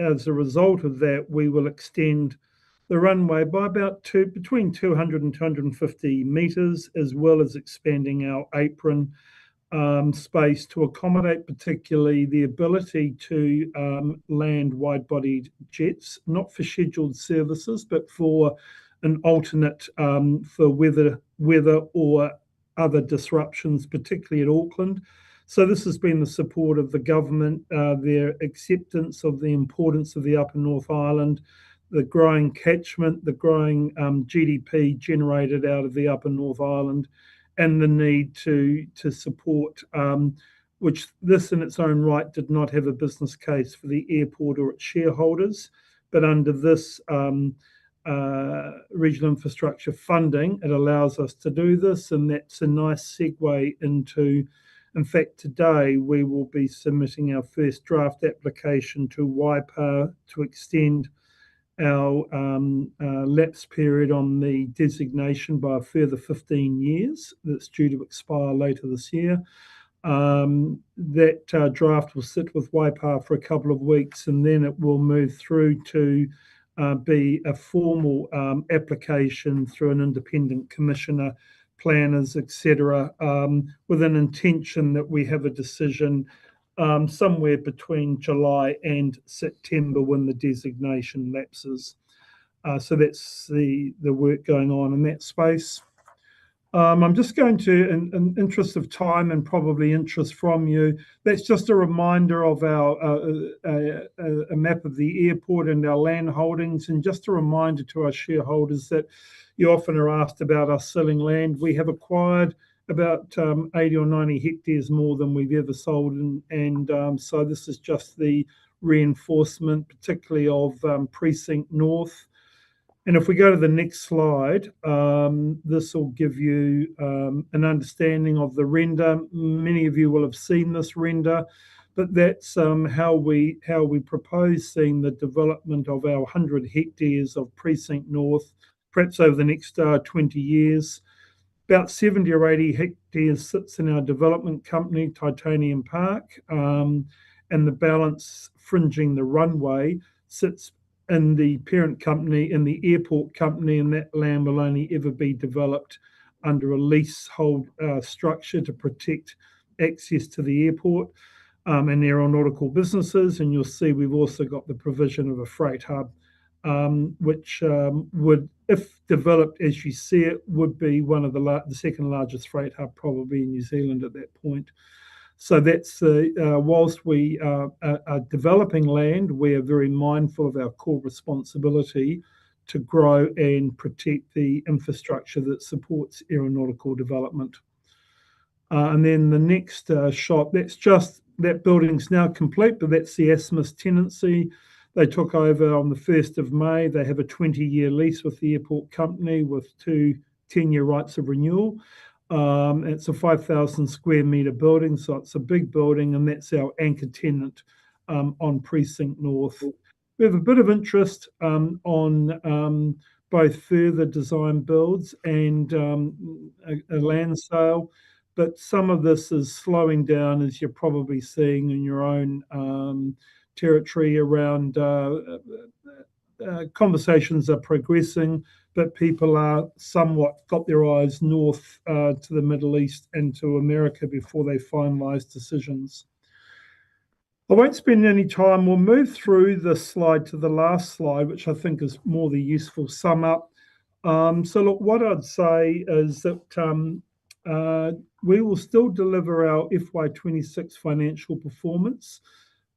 as a result of that, we will extend the runway by about between 200 and 250 metres, as well as expanding our apron space to accommodate particularly the ability to land wide-bodied jets, not for scheduled services, but for an alternate for weather or other disruptions, particularly at Auckland. So this has been the support of the government, their acceptance of the importance of the Upper North Island, the growing catchment, the growing GDP generated out of the Upper North Island, and the need to support, which this in its own right did not have a business case for the airport or its shareholders, but under this regional infrastructure funding, it allows us to do this, and that's a nice segue into, in fact, today we will be submitting our first draft application to Waipa to extend our lapse period on the designation by a further 15 years. That's due to expire later this year. That draft will sit with Waipa for a couple of weeks, and then it will move through to be a formal application through an independent commissioner, planners, etc., with an intention that we have a decision somewhere between July and September when the designation lapses. So that's the work going on in that space. I'm just going to, in interest of time and probably interest from you, that's just a reminder of our a map of the airport and our land holdings, and just a reminder to our shareholders that you often are asked about us selling land. We have acquired about 80 or 90 hectares more than we've ever sold, and so this is just the reinforcement, particularly of Precinct North. And if we go to the next slide, this will give you an understanding of the render. Many of you will have seen this render, but that's how we propose seeing the development of our 100 hectares of Precinct North, perhaps over the next 20 years. About 70 or 80 hectares sits in our development company, Titanium Park, and the balance fringing the runway sits in the parent company, in the airport company, and that land will only ever be developed under a leasehold structure to protect access to the airport and aeronautical businesses. And you'll see we've also got the provision of a freight hub, which would, if developed as you see it, would be one of the second largest freight hub probably in New Zealand at that point. So that's whilst we are developing land, we are very mindful of our core responsibility to grow and protect the infrastructure that supports aeronautical development. And then the next shot, that's just, that building's now complete, but that's the Asmus tenancy. They took over on the 1st of May. They have a 20-year lease with the airport company with 2 10-year rights of renewal. It's a 5,000 square metre building, so it's a big building, and that's our anchor tenant on Precinct North. We have a bit of interest on both further design builds and a land sale, but some of this is slowing down, as you're probably seeing in your own territory around conversations are progressing, but people are somewhat got their eyes north to the Middle East and to America before they finalise decisions. I won't spend any time. We'll move through the slide to the last slide, which I think is more the useful sum up. So look, what I'd say is that we will still deliver our FY26 financial performance,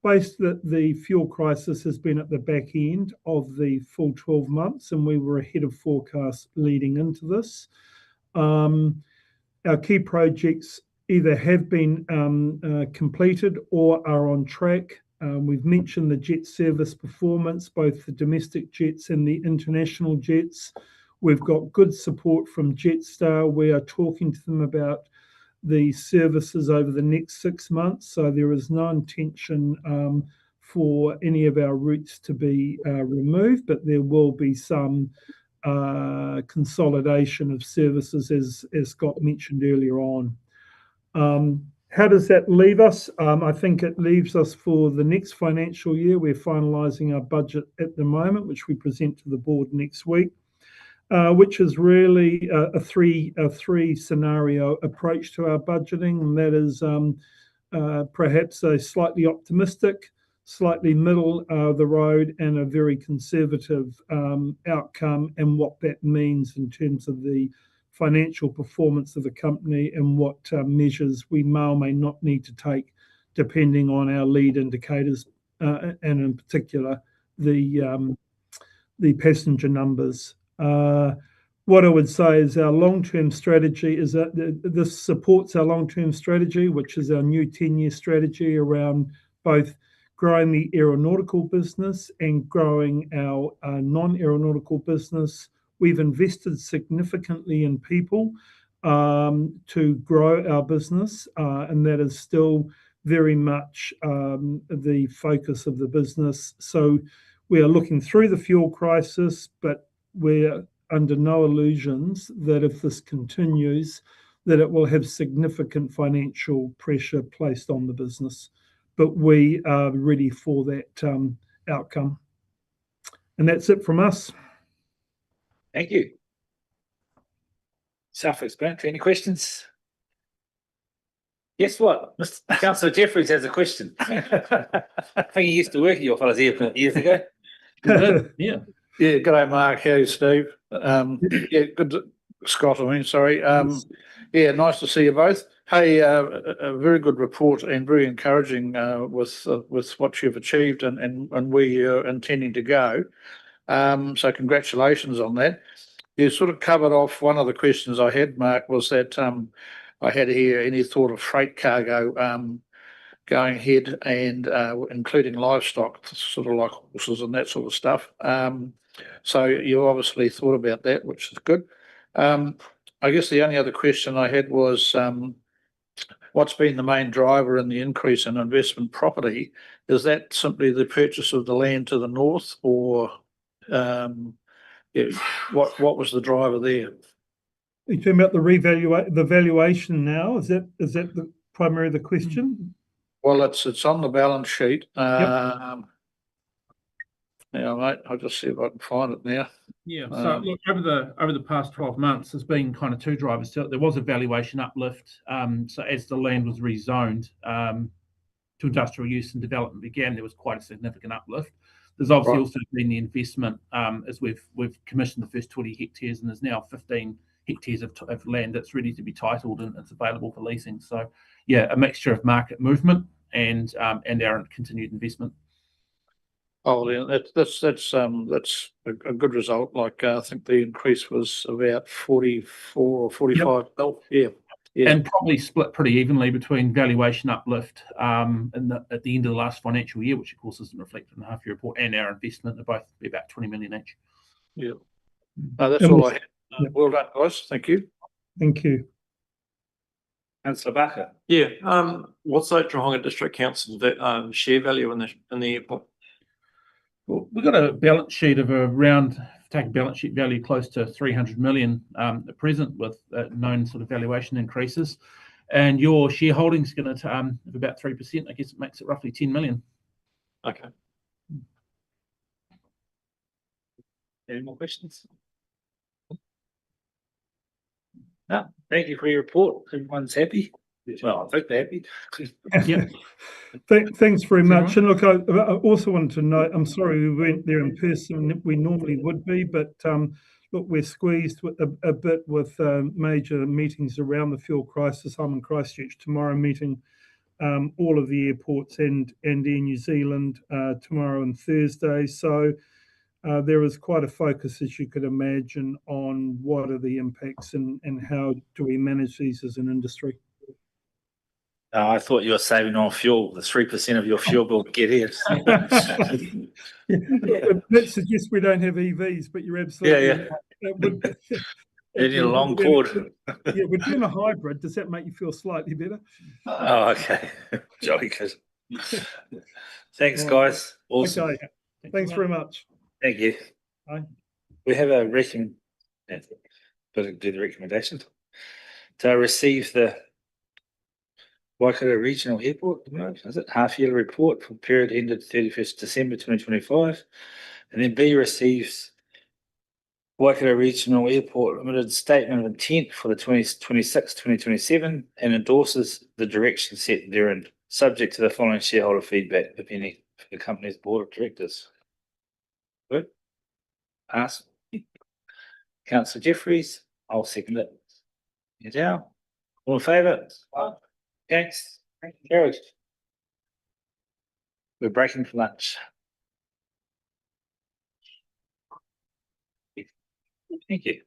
based that the fuel crisis has been at the back end of the full 12 months, and we were ahead of forecast leading into this. Our key projects either have been completed or are on track. We've mentioned the jet service performance, both the domestic jets and the international jets. We've got good support from Jetstar. We are talking to them about the services over the next 6 months. So there is no intention for any of our routes to be removed, but there will be some consolidation of services, as Scott mentioned earlier on. How does that leave us? I think it leaves us for the next financial year. We're finalising our budget at the moment, which we present to the board next week, which is really a three scenario approach to our budgeting, and that is perhaps a slightly optimistic, slightly middle of the road, and a very conservative outcome, and what that means in terms of the financial performance of the company and what measures we may or may not need to take depending on our lead indicators, and in particular the passenger numbers. What I would say is our long-term strategy is that this supports our long-term strategy, which is our new 10-year strategy around both growing the aeronautical business and growing our non-aeronautical business. We've invested significantly in people to grow our business, and that is still very much the focus of the business. So we are looking through the fuel crisis, but we're under no illusions that if this continues, that it will have significant financial pressure placed on the business. But we are ready for that outcome. And that's it from us. Thank you. Self-explanatory. Any questions? Guess what? Mr. Councillor Jeffries has a question. I think he used to work at your fellas here years ago. Yeah. Yeah, good day, Mark. How are you, Steve? Yeah, good. Scott, I mean, sorry. Yeah, nice to see you both. Hey, a very good report and very encouraging with what you've achieved and where you're intending to go. So congratulations on that. You sort of covered off one of the questions I had, Mark, was that I had here any thought of freight cargo going ahead and including livestock, sort of like horses and that sort of stuff. So you obviously thought about that, which is good. I guess the only other question I had was what's been the main driver in the increase in investment property? Is that simply the purchase of the land to the north, or what was the driver there? Are you talking about the valuation now? Is that the primary of the question? Well, it's on the balance sheet. Yep. Now, mate, I'll just see if I can find it now. Yeah. So look, over the past 12 months, there's been kind of two drivers. So there was a valuation uplift. So as the land was rezoned to industrial use and development began, there was quite a significant uplift. There's obviously also been the investment as we've commissioned the first 20 hectares, and there's now 15 hectares of land that's ready to be titled and it's available for leasing. So yeah, a mixture of market movement and our continued investment. Oh, yeah, that's a good result. Like I think the increase was about 44 or 45. Yep. Yeah. And probably split pretty evenly between valuation uplift at the end of the last financial year, which of course isn't reflected in the half-year report, and our investment. They're both be about 20 million each. Yeah. That's all I had. Well done, guys. Thank you. Thank you. Councillor Barker. Yeah. What's Ōtorohanga District Council share value in the airport? Well, we've got a balance sheet of take a balance sheet value close to 300 million at present, with known sort of valuation increases. And your shareholding is going to have about 3%. I guess it makes it roughly 10 million. Okay. Any more questions? No. Thank you for your report. Everyone's happy. Well, I think they're happy. Yeah. Thanks very much. And look, I also wanted to note, I'm sorry we weren't there in person. We normally would be, but look, we're squeezed a bit with major meetings around the fuel crisis. I'm in Christchurch tomorrow, meeting all of the airports and Air New Zealand tomorrow and Thursday. So there is quite a focus, as you could imagine, on what are the impacts and how do we manage these as an industry. I thought you were saving on fuel. The 3% of your fuel bill get in. That suggests we don't have EVs, but you're absolutely Yeah. right. That would- You need a long cord. Yeah, we're doing a hybrid. Does that make you feel slightly better? Oh, okay. Jolly good. Thanks, All right. guys. Awesome. Okay, thanks very much. Thank you. Bye. We have a do the recommendation to receive the Waikato Regional Airport, is it half-yearly report for the period ended 31st December 2025, and then B, receives Waikato Regional Airport Limited Statement of Intent for the 2026-2027 and endorses the direction set therein, subject to the following shareholder feedback, if any, for the company's board of directors. Good. Pass. Councillor Jeffries, I'll second it. Yes, Al. All in favour? Thanks. Carried. We're breaking for lunch. Thank you.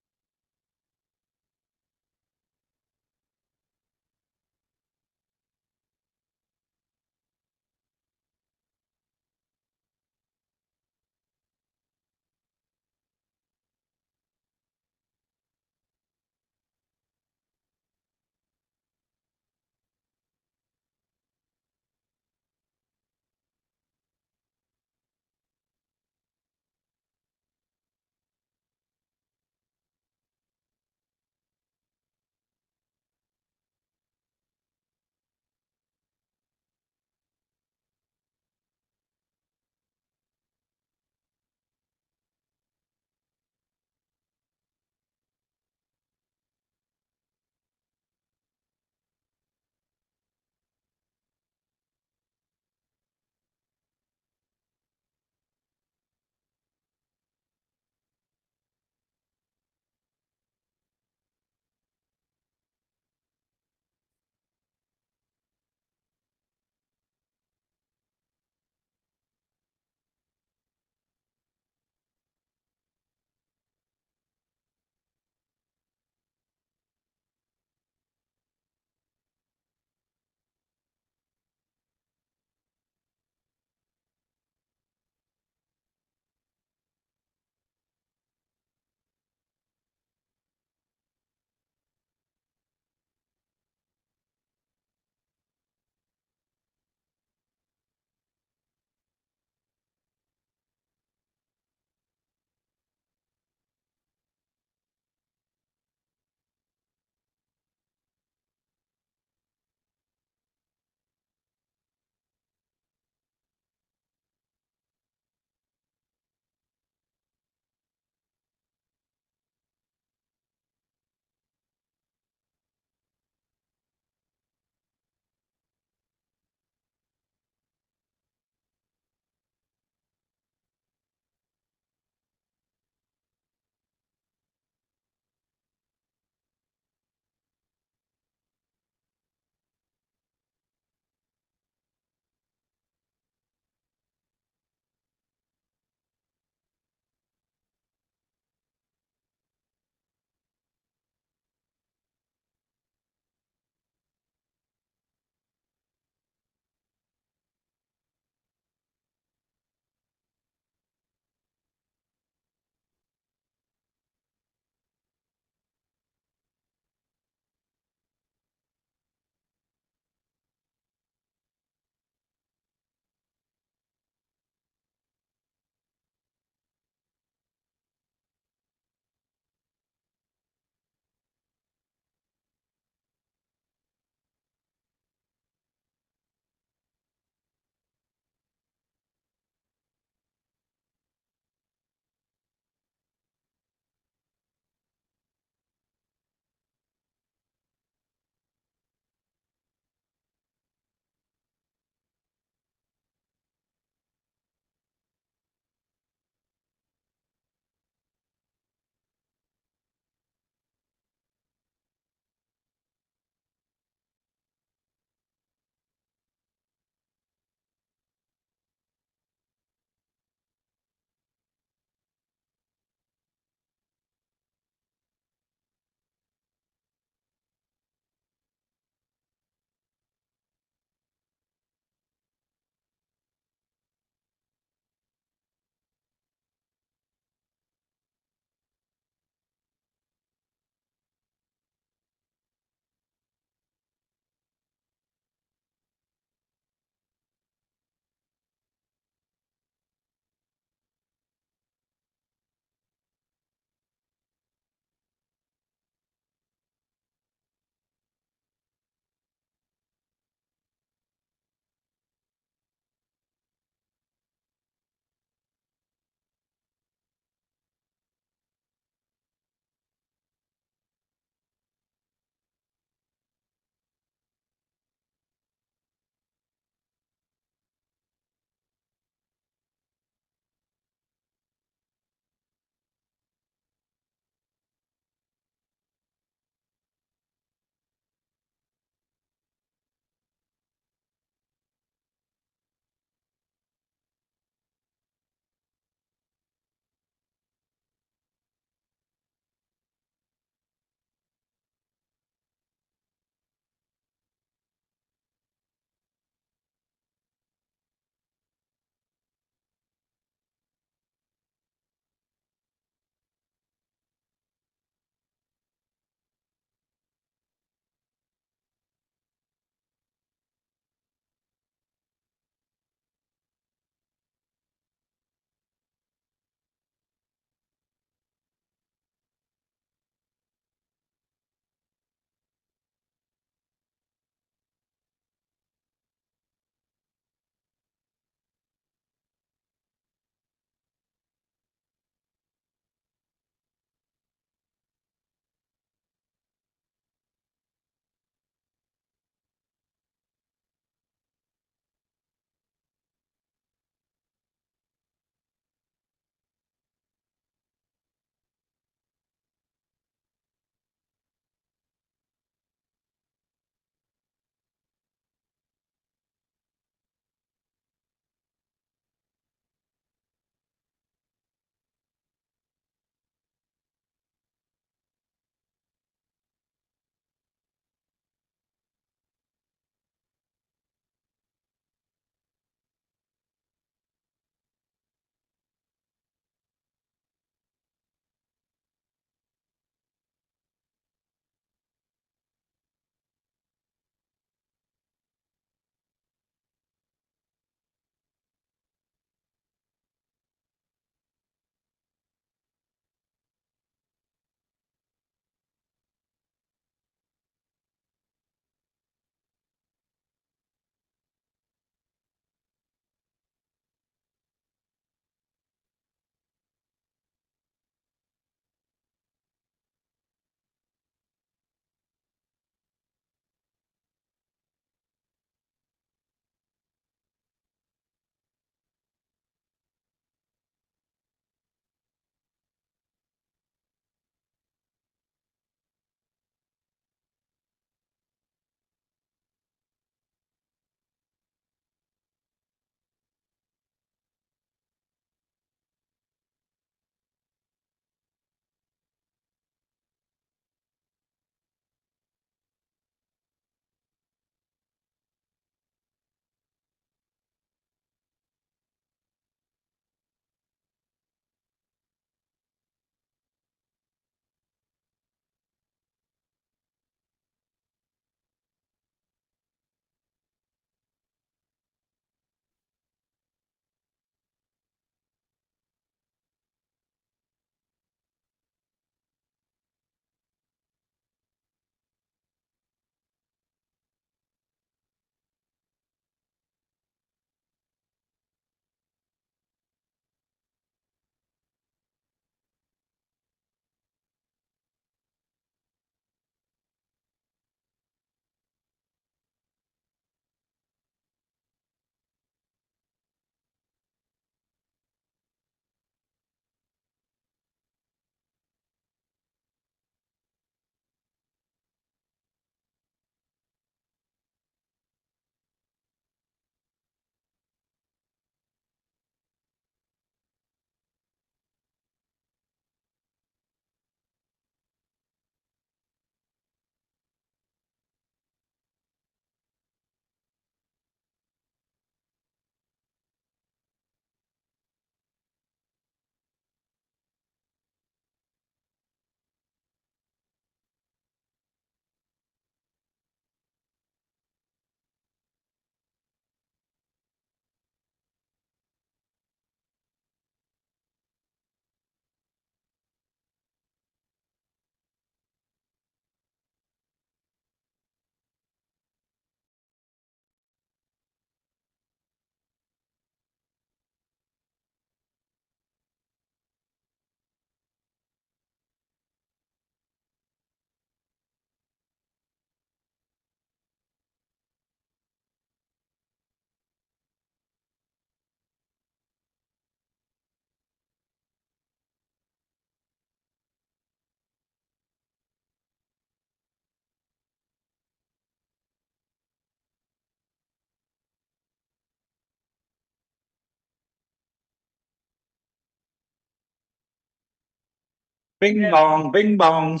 Bing bong, bing bong.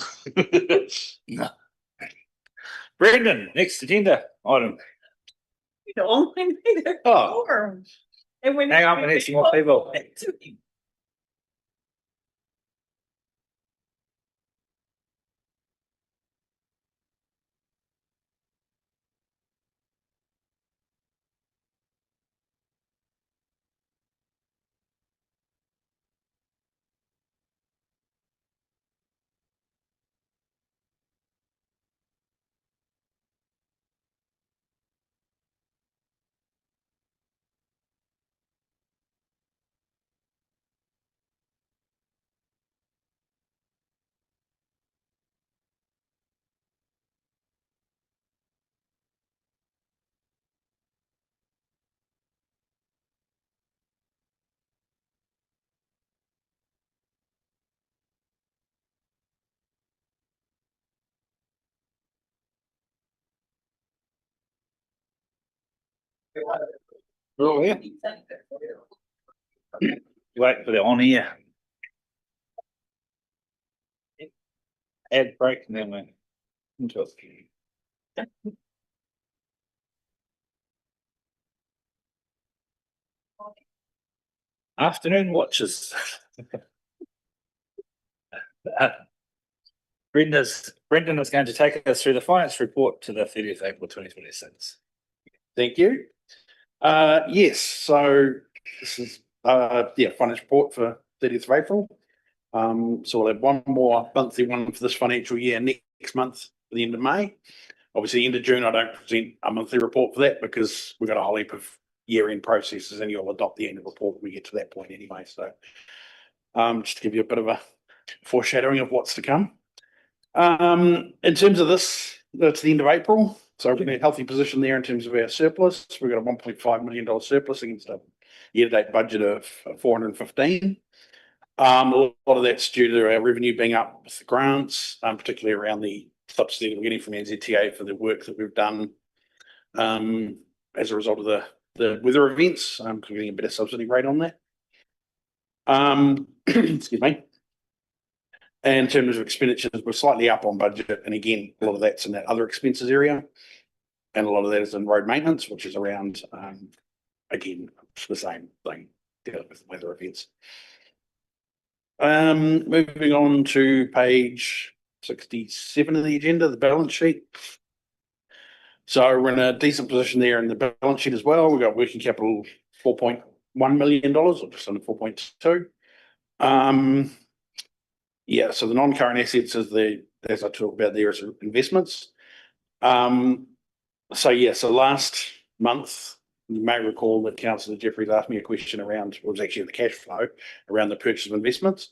Brendan, next agenda item. Oh, hang on, we need some more people. Oh, yeah. Wait for the on here. Ad break and then we're into it. Afternoon watches. Brendan is going to take us through the finance report to the 30th April 2026. Thank you. Yes, so this is, finance report for 30th of April. So we'll have one more monthly one for this financial year next month for the end of May. Obviously, end of June, I don't present a monthly report for that because we've got a whole heap of year-end processes and you'll adopt the annual report when we get to that point anyway. So just to give you a bit of a foreshadowing of what's to come. In terms of this, that's the end of April. So we're in a healthy position there in terms of our surplus. We've got a $1.5 million surplus against a year-to-date budget of 415. A lot of that's due to our revenue being up with the grants, particularly around the subsidy that we're getting from NZTA for the work that we've done as a result of the weather events. We're getting a better subsidy rate on that. Excuse me. And in terms of expenditures, we're slightly up on budget. And again, a lot of that's in that other expenses area. And a lot of that is in road maintenance, which is around, again, the same thing, dealing with weather events. Moving on to page 67 of the agenda, the balance sheet. So we're in a decent position there in the balance sheet as well. We've got working capital $4.1 million, or just under 4.2. So the non-current assets is as I talked about there, is investments. So last month, you may recall that Councillor Jeffrey asked me a question around, it was actually the cash flow around the purchase of investments.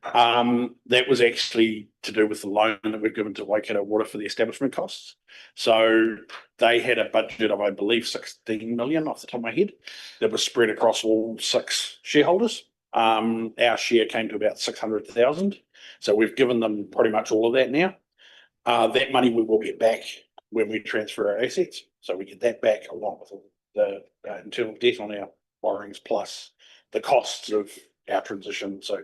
That was actually to do with the loan that we've given to Waikato Water for the establishment costs. So they had a budget of, I believe, 16 million off the top of my head that was spread across all 6 shareholders. Our share came to about 600,000. So we've given them pretty much all of that now. That money we will get back when we transfer our assets. So we get that back along with the internal debt on our borrowings plus the costs of our transition. So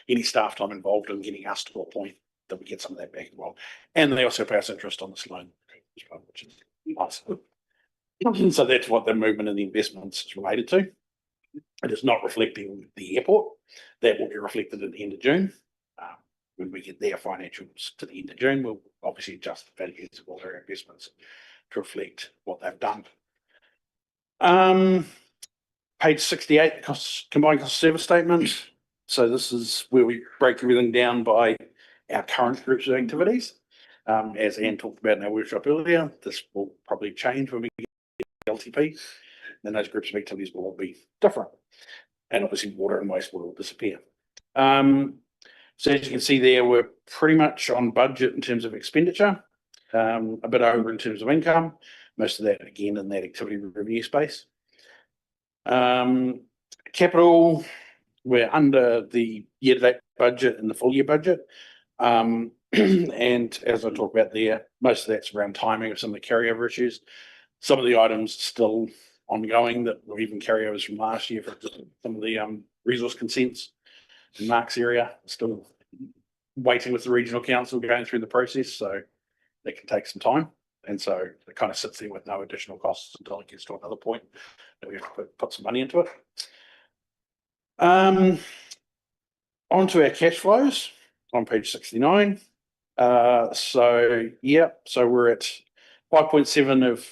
any staff time involved in getting us to a point that we get some of that back as well. And they also pay us interest on this loan as well, which is nice. So that's what the movement in the investments is related to. It is not reflecting the airport. That will be reflected at the end of June. When we get their financials to the end of June, we'll obviously adjust the values of all their investments to reflect what they've done. Page 68, combined cost service statement. So this is where we break everything down by our current groups of activities. As Anne talked about in our workshop earlier, this will probably change when we get the LTP. Then those groups of activities will all be different. And obviously water and wastewater will disappear. So as you can see there, we're pretty much on budget in terms of expenditure, a bit over in terms of income, most of that again in that activity revenue space. Capital, we're under the year-to-date budget and the full year budget. And as I talked about there, most of that's around timing of some of the carryover issues. Some of the items still ongoing that were even carryovers from last year, for some of the resource consents in Mark's area still waiting with the regional council going through the process, so that can take some time. And so it kind of sits there with no additional costs until it gets to another point that we have to put some money into it. Onto our cash flows on page 69. So we're at 5.7 of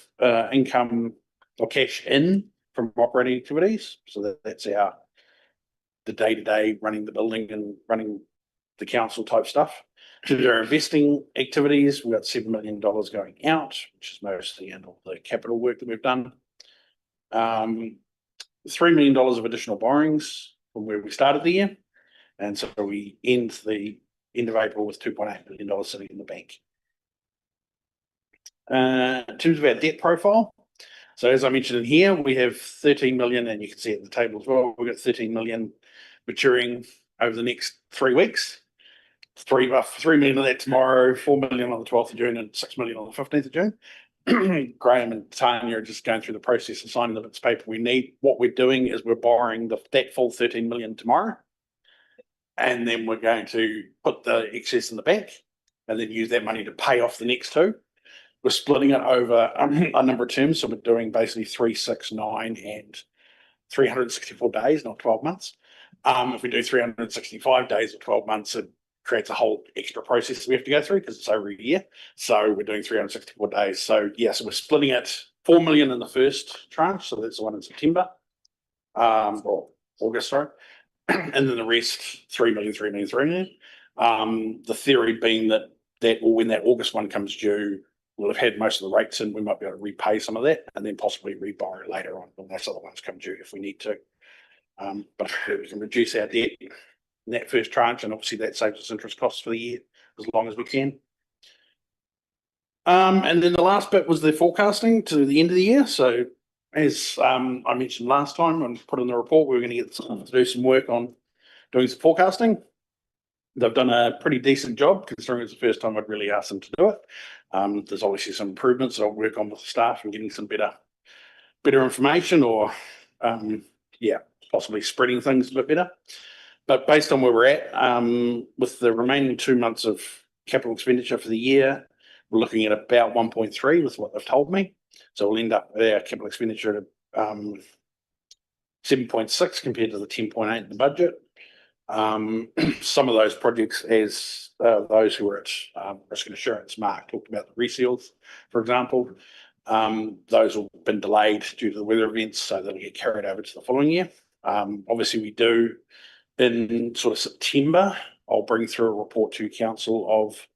income or cash in from operating activities. So that's the day-to-day running the building and running the council type stuff. To do our investing activities, we've got $7 million going out, which is mostly in all the capital work that we've done. $3 million of additional borrowings from where we started the year. And so we end the end of April with $2.8 million sitting in the bank. In terms of our debt profile, so as I mentioned in here, we have 13 million, and you can see it in the table as well. We've got 13 million maturing over the next 3 weeks. 3 million of that tomorrow, 4 million on the 12th of June, and 6 million on the 15th of June. Graham and Tanya are just going through the process of signing the bits of paper we need. What we're doing is we're borrowing that full 13 million tomorrow, and then we're going to put the excess in the bank and then use that money to pay off the next 2. We're splitting it over a number of terms, so we're doing basically 3, 6, 9, and 364 days, not 12 months. If we do 365 days or 12 months, it creates a whole extra process we have to go through because it's over a year. So we're doing 364 days. So yes, we're splitting it 4 million in the first tranche. So that's the one in September, or August, sorry. And then the rest, 3 million, 3 million, 3 million. The theory being that when that August one comes due, we'll have had most of the rates and we might be able to repay some of that and then possibly reborrow later on when those other ones come due if we need to. But we can reduce our debt in that first tranche, and obviously that saves us interest costs for the year as long as we can. And then the last bit was the forecasting to the end of the year. So as I mentioned last time and put in the report, we were going to get to do some work on doing some forecasting. They've done a pretty decent job considering it's the first time I'd really asked them to do it. There's obviously some improvements that I'll work on with the staff and getting some better information, or possibly spreading things a bit better. But based on where we're at, with the remaining 2 months of capital expenditure for the year, we're looking at about 1.3 with what they've told me. So we'll end up with our capital expenditure at 7.6 compared to the 10.8 in the budget. Some of those projects, as those who are at risk and assurance, Mark talked about the reseals, for example. Those have been delayed due to the weather events, so they'll get carried over to the following year. Obviously, we do in sort of September, I'll bring through a report to council of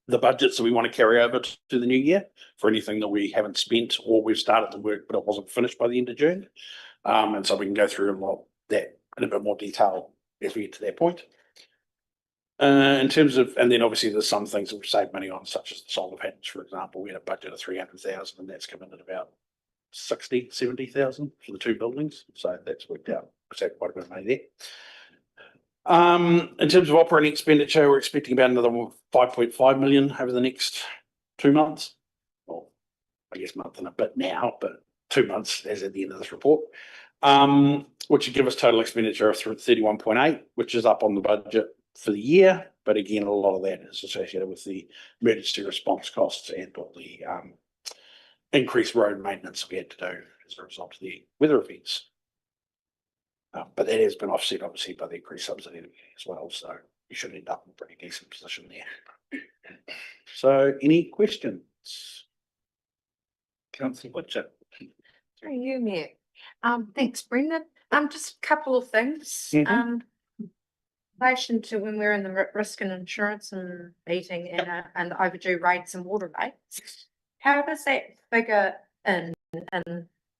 the budgets that we want to carry over to the new year for anything that we haven't spent or we've started the work but it wasn't finished by the end of June. And so we can go through that in a bit more detail as we get to that point. In terms of, and then obviously there's some things that we've saved money on, such as the solar panels, for example. We had a budget of 300,000 and that's come in at about 70,000 for the 2 buildings. So that's worked out. We've saved quite a bit of money there. In terms of operating expenditure, we're expecting about another 5.5 million over the next 2 months. Well, I guess month and a bit now, but 2 months as at the end of this report. Which would give us total expenditure of 31.8, which is up on the budget for the year. But again, a lot of that is associated with the emergency response costs and all the increased road maintenance we had to do as a result of the weather events. But that has been offset, obviously, by the increased subsidy as well. So you should end up in a pretty decent position there. So any questions? Councillor Butcher. Through you, Mayor. Thanks, Brendan. Just a couple of things. In relation to when we're in the risk and insurance and meeting and overdue rates and water rates, how does that figure in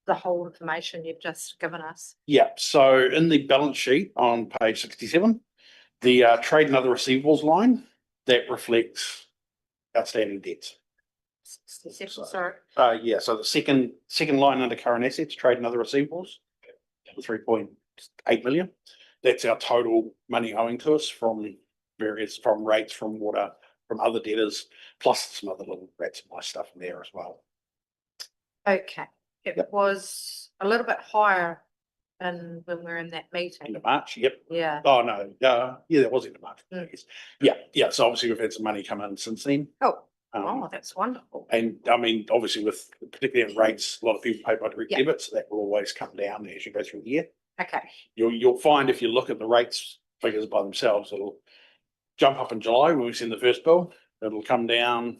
the whole information you've just given us? Yeah, so in the balance sheet on page 67, the trade and other receivables line, that reflects outstanding debts. 67, sorry. Yeah, so the second line under current assets, trade and other receivables, 3.8 million. That's our total money owing to us from rates, from water, from other debtors, plus some other little rats and mice stuff in there as well. Okay. It was a little bit higher and when we're in that meeting. End of March, yep. Yeah. Oh, no, yeah, that was end of March. Mm. Yes. Yeah, so obviously we've had some money come in since then. Oh, Um, oh, that's wonderful. And I mean, obviously with particularly in rates, a lot of people pay by direct Yeah. debit, so that will always come down as you go through the year. Okay. You'll find if you look at the rates figures by themselves, it'll jump up in July when we send the first bill. It'll come down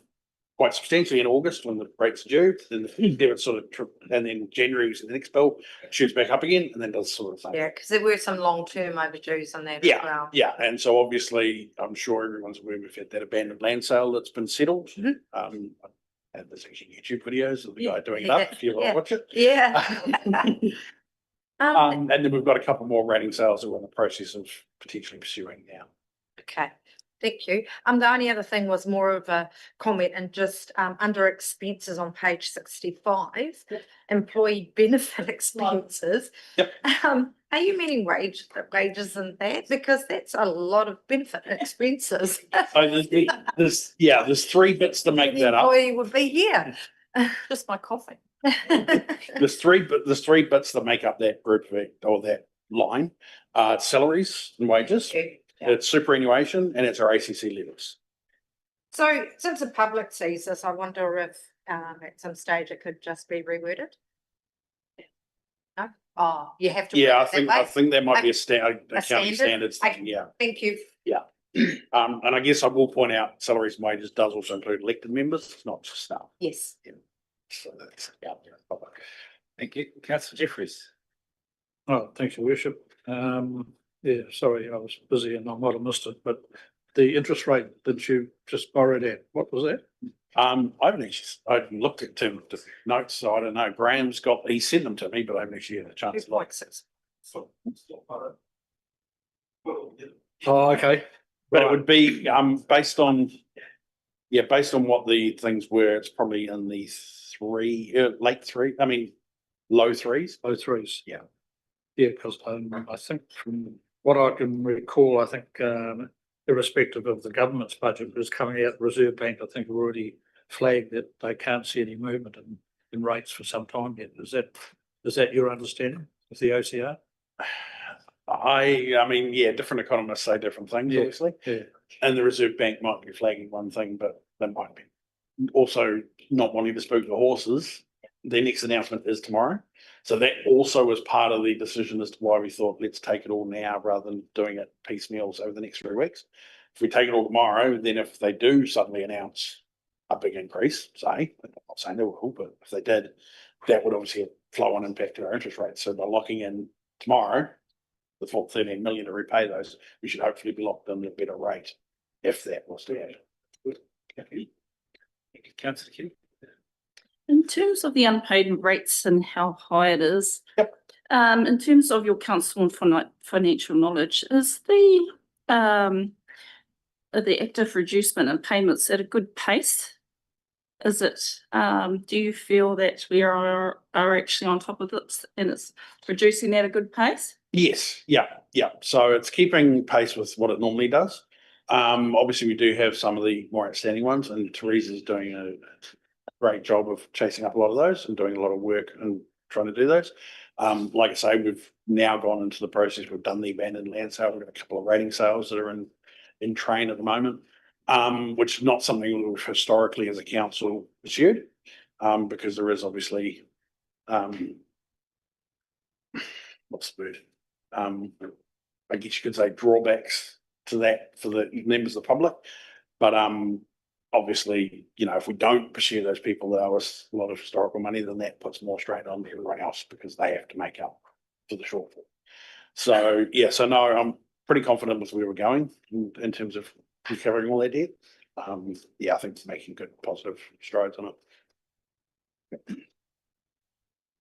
quite substantially in August when the rates are due. Then the debit sort of and then January is the next bill, shoots back up again, and then does sort of thing. Yeah, because there were some long-term overdues on that as Yeah, well. yeah, and so obviously, I'm sure everyone's aware we've had that abandoned land sale that's been settled. Mhm. And there's actually YouTube videos of the guy doing it Yeah, up if you want yeah. to watch it. Yeah. And then we've got a couple more rating sales that we're in the process of potentially pursuing now. Okay, thank you. The only other thing was more of a comment and just under expenses on page 65, employee benefit expenses. Yep. Are you meaning wages and that? Because that's a lot of benefit expenses. So there's three bits to make The that up. employee would be here. Just my coffee. There's three bits that make up that group or that line. Salaries and wages, Yeah. it's superannuation, and it's our ACC levels. So since the public sees this, I wonder if at some stage it could just be reworded? No? Oh, you have to. Yeah, word it that I way? think that might be a accounting standard? standards thing, yeah. Thank you. And I guess I will point out salaries and wages does also include elected members, it's not just staff. Yes. So that's, yeah. Thank you. Councillor Jeffries. Oh, thanks, your worship. Yeah, sorry, I was busy and I might have missed it, but the interest rate that you just borrowed at, what was that? I haven't looked at the notes, so I don't know. He sent them to me, but I haven't actually had a chance to look. 2.6. Oh, okay. But it would be based on what the things were, it's probably in the low threes. Low threes. Yeah. Yeah, because I think from what I can recall, I think irrespective of the government's budget was coming out, the Reserve Bank, I think, have already flagged that they can't see any movement in rates for some time yet. Is that your understanding of the OCR? I mean, yeah, different economists say different things, obviously. Yeah. And the Reserve Bank might be flagging one thing, but they might be also not wanting to spook the horses. Their next announcement is tomorrow. So that also was part of the decision as to why we thought, let's take it all now rather than doing it piecemeals over the next 3 weeks. If we take it all tomorrow, then if they do suddenly announce a big increase, I'm not saying they will, but if they did, that would obviously have flow-on impact to our interest rates. So by locking in tomorrow, the full 13 million to repay those, we should hopefully be locked in at a better rate if that was to happen. Thank you. Councillor King. In terms of the unpaid rates and how high it is. Yep. In terms of your council and financial knowledge, is the active reducement in payments at a good pace? Is it, do you feel that we are actually on top of this and it's reducing at a good pace? Yes, yeah. So it's keeping pace with what it normally does. Obviously we do have some of the more outstanding ones, and Teresa's doing a great job of chasing up a lot of those and doing a lot of work and trying to do those. Like I say, we've now gone into the process. We've done the abandoned land sale. We've got a couple of rating sales that are in train at the moment, which is not something we've historically as a council pursued, because there is obviously, what's the word? I guess you could say drawbacks to that for the members of the public. But obviously, if we don't pursue those people that owe us a lot of historical money, then that puts more strain on everyone else because they have to make up for the shortfall. So no, I'm pretty confident with where we're going in terms of recovering all that debt. I think it's making good positive strides on it.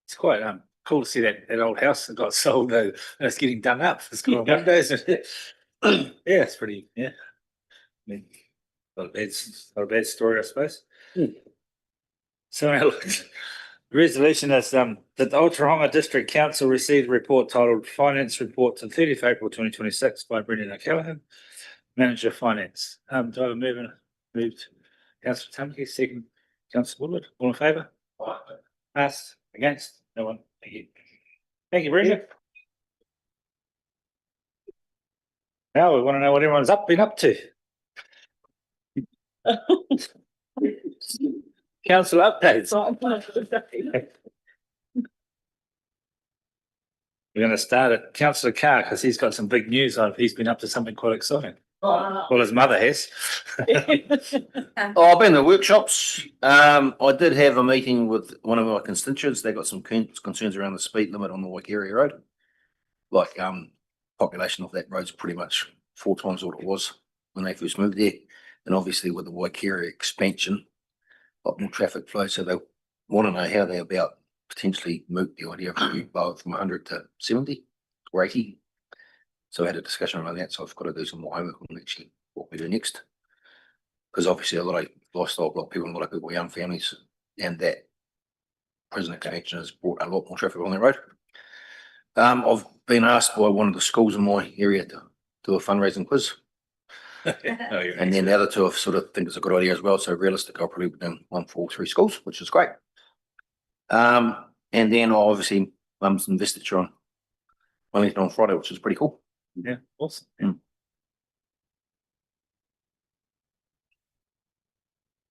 It's quite cool to see that old house that got sold. It's getting done up. It's got windows. Yeah, it's pretty. Yeah, I mean, not a bad story, I suppose. So now look, the resolution is that the Ōtorohanga District Council received a report titled "Finance Report to 30th April 2026" by Brendan O'Callaghan, Manager Finance. Do I have a moved Councillor Tamaki, second Councillor Woodward. All in favour? Passed. Against? No one. Thank you. Thank you, Brendan. Now we want to know what everyone's been up to. Council updates. We're going to start at Councillor Carr because he's got some big news on. He's been up to something quite exciting. Well, his mother has. Oh, I've been to workshops. I did have a meeting with one of my constituents. They got some concerns around the speed limit on the Waikeria Road. Like, population of that road's pretty much 4 times what it was when they first moved there. And obviously with the Waikeria expansion, a lot more traffic flow. So they want to know how they about potentially move the idea of lower from 100 to 70 or 80. So I had a discussion around that. So I've got to do some more homework on actually what we do next. Because obviously a lot of lifestyle block people, a lot of people, young families, and that prison expansion has brought a lot more traffic on that road. I've been asked by one of the schools in my area to do a fundraising quiz. And then the other two I sort of think it's a good idea as well. So realistic, I'll probably be doing 1 for all 3 schools, which is great. And then obviously mum's investiture on Wellington on Friday, which is pretty cool. Yeah, awesome.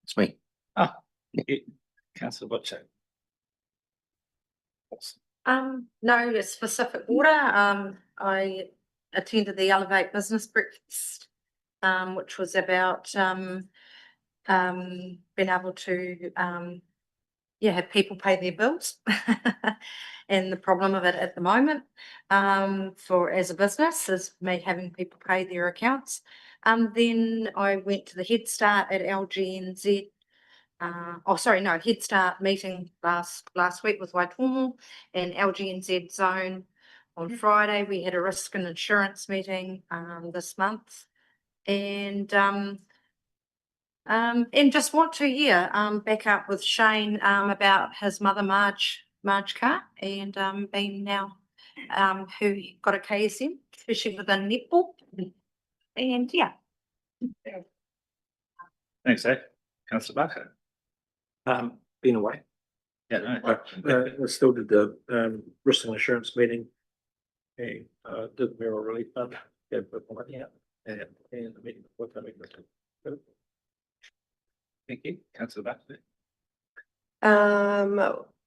It's me. Councillor Butcher. Awesome. No specific order. I attended the Elevate Business Breakfast, which was about being able to have people pay their bills and the problem of it at the moment for as a business is me having people pay their accounts. Then I went to the Head Start at LGNZ. Head Start meeting last week with Waitomo and LGNZ Zone on Friday. We had a risk and insurance meeting this month, and just want to back up with Shane about his mother Marge Carr and being now who got a KSM, especially within netball, and Thanks, eh? Councillor Barker. Been away. Yeah, I still did the risk and insurance meeting. And did the Mirror Relief Fund. Yeah, but and the meeting with Thank you. Councillor Barker.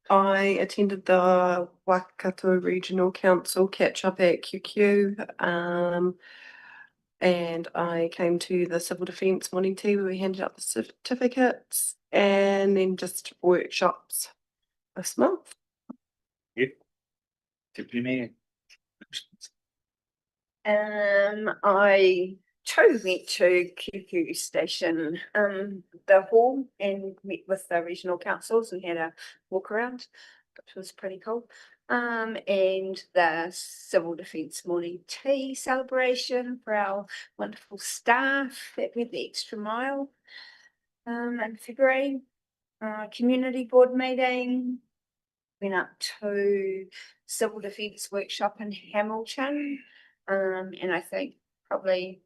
I attended the Waikato Regional Council catch up at QQ. And I came to the Civil Defence morning tea where we handed out the certificates and then just workshops this month. Deputy Mayor. I too went to QQ station, the hall, and met with the regional councils and had a walk around, which was pretty cool. And the Civil Defence morning tea celebration for our wonderful staff that went the extra mile in February. Community board meeting, went up to Civil Defence workshop in Hamilton, and I think probably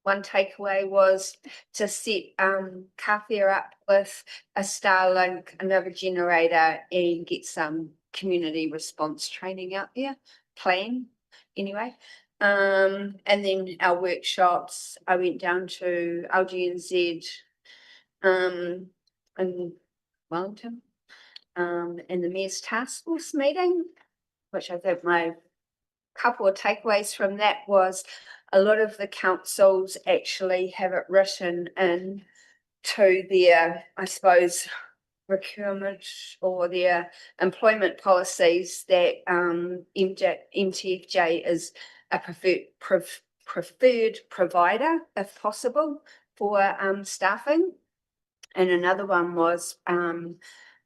one takeaway was to set Kawhia up with a Starlink, another generator, and get some community response training out there, plan anyway. And then our workshops, I went down to LGNZ in Wellington, in the Mayor's Task Force meeting, which I think my couple of takeaways from that was a lot of the councils actually have it written in to their, I suppose, procurement or their employment policies that MTFJ is a preferred provider, if possible, for staffing. And another one was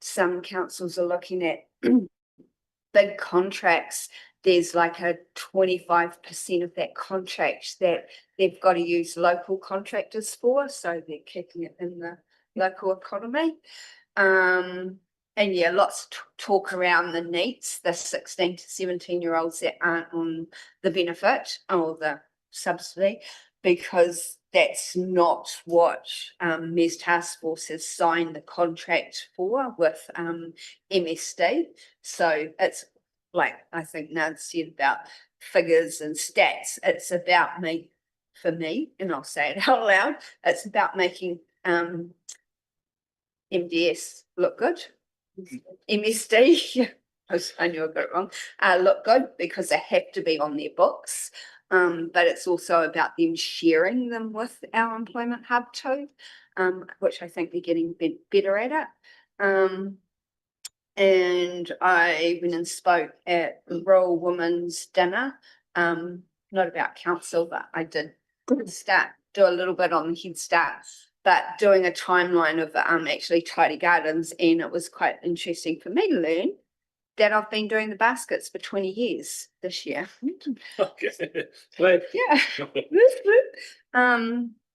some councils are looking at big contracts. There's like a 25% of that contract that they've got to use local contractors for, so they're kicking it in the local economy. And lots of talk around the NEETs, the 16 to 17-year-olds that aren't on the benefit or the subsidy, because that's not what Mayor's Task Force has signed the contract for with MSD. So it's like, I think Nad said about figures and stats, it's about me for me, and I'll say it out loud, it's about making MDS look good. MSD, I knew I got it wrong, look good because they have to be on their books. But it's also about them sharing them with our employment hub too, which I think they're getting better at it. And I went and spoke at the Rural Women's Dinner, not about council, but I did do a little bit on Head Start, but doing a timeline of actually tidy gardens, and it was quite interesting for me to learn that I've been doing the baskets for 20 years this year. Okay. Right. Yeah.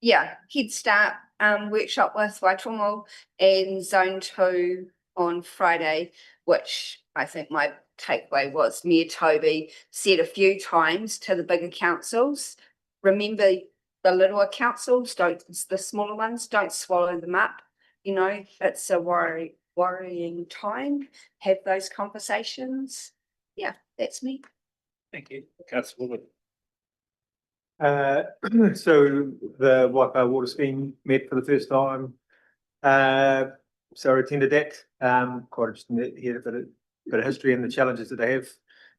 Yeah, Head Start workshop with Waitomo and Zone 2 on Friday, which I think my takeaway was Mayor Toby said a few times to the bigger councils, remember the littler councils, the smaller ones, don't swallow them up. You know, it's a worrying time. Have those conversations. Yeah, that's me. Thank you. Councillor So the Waipa Water Scheme met for the first time. So I attended that. Quite interesting to hear a bit of history and the challenges that they have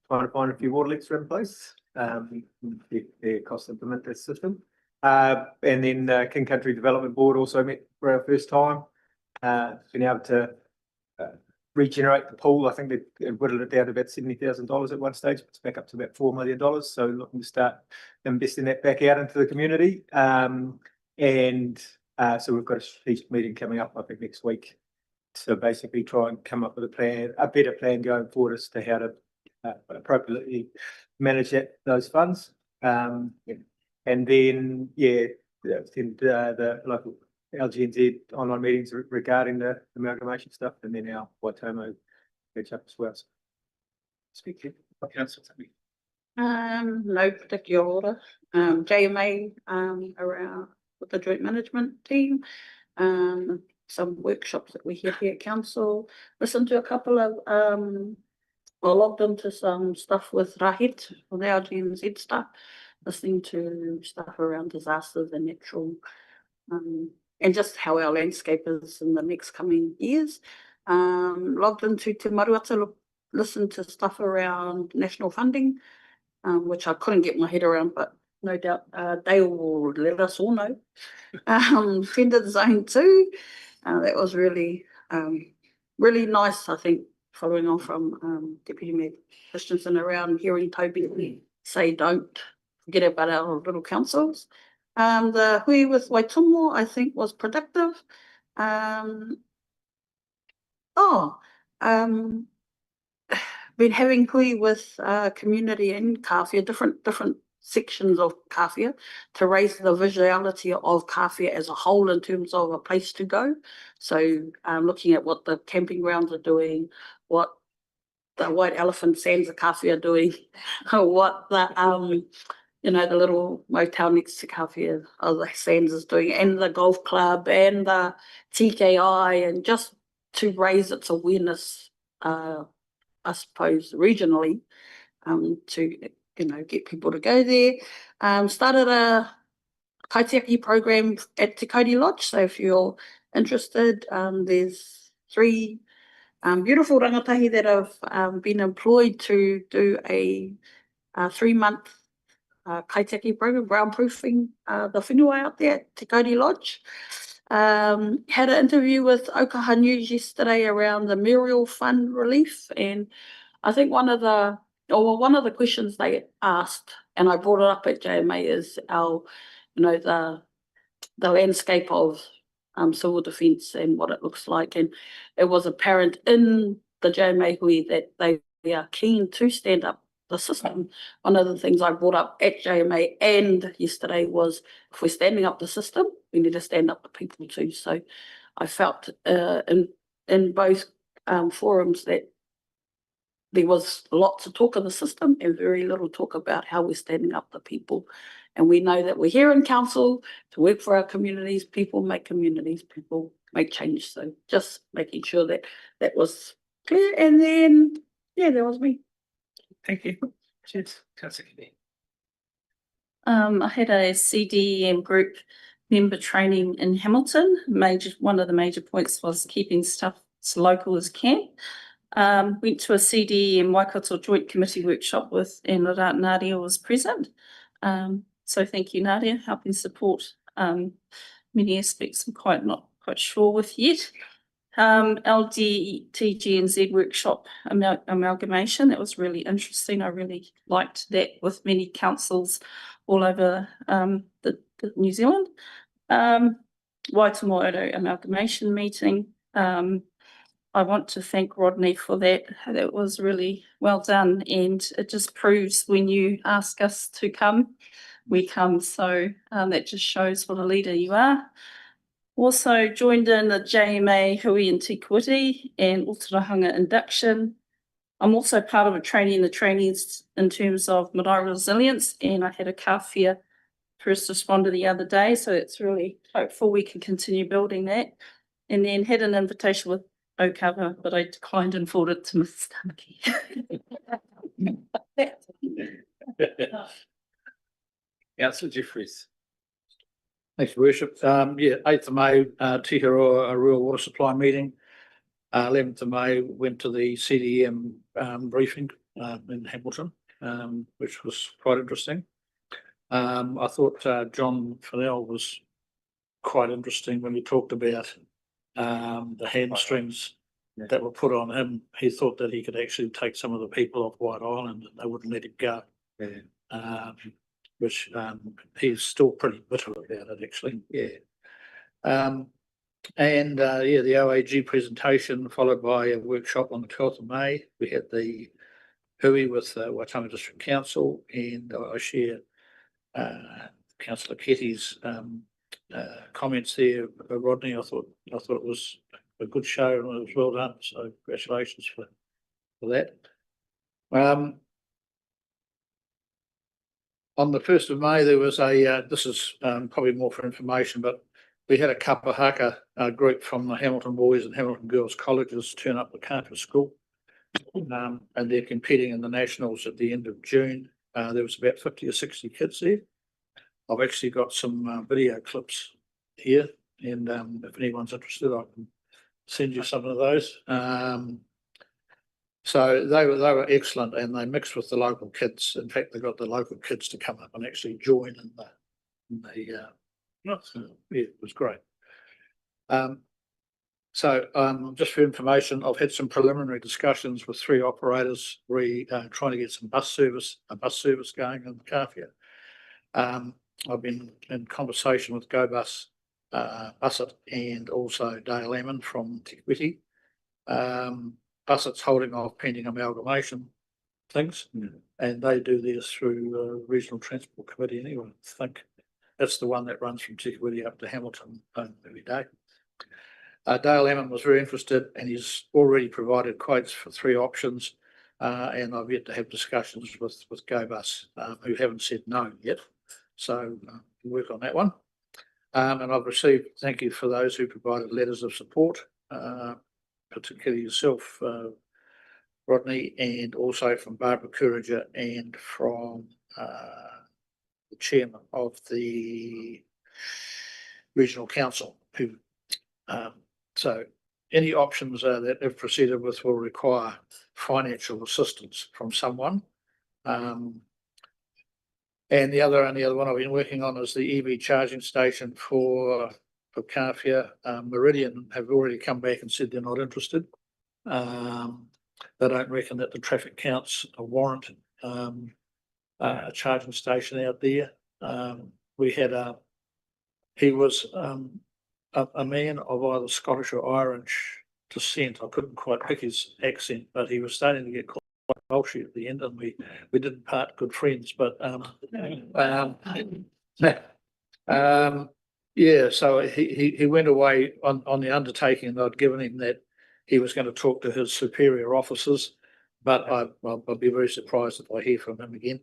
trying to find a few water leaks are in place. Their cost to implement this system. And then King Country Development Board also met for our first time. Been able to regenerate the pool. I think they whittled it down to about $70,000 at one stage. It's back up to about $4 million. So looking to start investing that back out into the community. So we've got a strategic meeting coming up, I think, next week. So basically try and come up with a better plan going forward as to how to appropriately manage those funds. And then, attend the local LGNZ online meetings regarding the amalgamation stuff, and then our Waitomo catch up as well. So, speak to you, Councillor. No particular order. JMA around with the joint management team. Some workshops that we had here at council. Listened to a couple of I logged into some stuff with Rahit for the LGNZ stuff, listening to stuff around disasters and natural and just how our landscape is in the next coming years. Logged into Te Maruata, listened to stuff around national funding, which I couldn't get my head around, but no doubt they will let us all know. Tended Zone 2, that was really, really nice, I think, following on from Deputy Mayor Christensen around hearing Toby say don't forget about our little councils. The hui with Waitomo, I think, was productive. Been having hui with community in Kawhia, different sections of Kawhia, to raise the visuality of Kawhia as a whole in terms of a place to go. So looking at what the camping grounds are doing, what the White Elephant Sands of Kawhia are doing, what the the little motel next to Kawhia the Sands is doing, and the golf club and the TKI, and just to raise its awareness, I suppose, regionally, to get people to go there. Started a kaitiaki program at Te Kauri Lodge. So if you're interested, there's 3 beautiful rangatahi that have been employed to do a 3-month kaitiaki program, ground proofing the whenua out there at Te Kauri Lodge. Had an interview with Okaha News yesterday around the Muriel Fund relief, and I think one of the questions they asked, and I brought it up at JMA, is our, the landscape of civil defence and what it looks like, and it was apparent in the JMA hui that they are keen to stand up the system. One of the things I brought up at JMA and yesterday was, if we're standing up the system, we need to stand up the people too. So I felt in both forums that there was lots of talk of the system and very little talk about how we're standing up the people. And we know that we're here in council to work for our communities. People make change. So just making sure that that was clear. And then, that was me. Thank you. Cheers. Councillor. I had a CDEM group member training in Hamilton. One of the major points was keeping stuff as local as can. Went to a CDEM Waikato Joint Committee workshop and Nadia was present. So thank you, Nadia, helping support many aspects I'm not quite sure with yet. LDTGNZ workshop amalgamation, that was really interesting. I really liked that with many councils all over the New Zealand. Waitomo amalgamation meeting. I want to thank Rodney for that. That was really well done, and it just proves when you ask us to come, we come. So that just shows what a leader you are. Also joined in the JMA Hui and Te Kuiti and Ōtorohanga induction. I'm also part of a training the trainees in terms of marae resilience, and I had a kawhia first responder the other day, so it's really hopeful we can continue building that. And then had an invitation with O'Cover, but I declined and forwarded it to Mrs. Tamaki. Councillor Jeffries. Thanks, Your Worship. 8th of May, Tihiroa, a rural water supply meeting. 11th of May, went to the CDM briefing in Hamilton, which was quite interesting. I thought John Fennell was quite interesting when he talked about the hamstrings that were put on him. He thought that he could actually take some of the people off White Island and they wouldn't let him go. Which he's still pretty bitter about it, actually. The OAG presentation followed by a workshop on the 12th of May. We had the Hui with Waitangi District Council, and I share Councillor Ketty's comments there. Rodney, I thought it was a good show and it was well done. So congratulations for that. On the 1st of May, there was this is probably more for information, but we had a kapa haka group from the Hamilton Boys and Hamilton Girls Colleges turn up the Carter School. And they're competing in the Nationals at the end of June. There was about 50 or 60 kids there. I've actually got some video clips here, and if anyone's interested, I can send you some of those. So they were excellent, and they mixed with the local kids. In fact, they got the local kids to come up and actually join in it was great. Just for information, I've had some preliminary discussions with 3 operators. We trying to get a bus service going in the kawhia. I've been in conversation with GoBus, Busset, and also Dale Lemon from Te Kuiti. Busset's holding off pending amalgamation things, and they do theirs through Regional Transport Committee anyway. I think that's the one that runs from Te Kuiti up to Hamilton every day. Dale Lemon was very interested, and he's already provided quotes for 3 options, and I've yet to have discussions with GoBus, who haven't said no yet. So we'll work on that one. And I've received thank you for those who provided letters of support, particularly yourself, Rodney, and also from Barbara Courager and from the chairman of the Regional Council. So any options that if proceeded with will require financial assistance from someone. And the other one I've been working on is the EV charging station for kawhia. Meridian have already come back and said they're not interested. They don't reckon that the traffic counts warrant a charging station out there. We had he was a man of either Scottish or Irish descent. I couldn't quite pick his accent, but he was starting to get quite Welsh at the end, and we didn't part good friends. But so he went away on the undertaking that I'd given him, that he was going to talk to his superior officers, but I'll be very surprised if I hear from him again.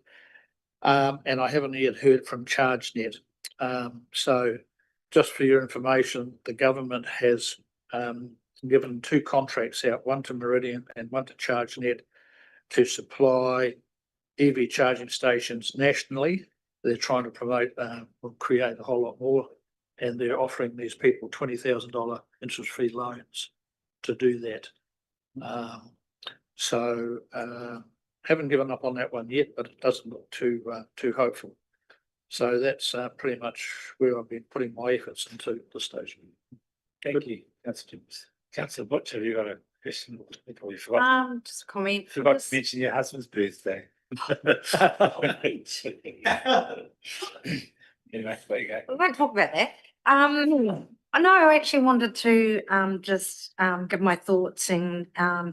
And I haven't yet heard from ChargeNet. So just for your information, the government has given 2 contracts out, one to Meridian and one to ChargeNet, to supply EV charging stations nationally they're trying to promote, or create a whole lot more. And they're offering these people $20,000 interest-free loans to do that. So haven't given up on that one yet, but it doesn't look too hopeful. So that's pretty much where I've been putting my efforts into at this stage. Thank you, Councillor James. Councillor Butch, have you got a question? You probably forgot. Just a comment. Forgot to mention your husband's birthday. Anyway, there you go. We won't talk about that. I know I actually wanted to just give my thoughts and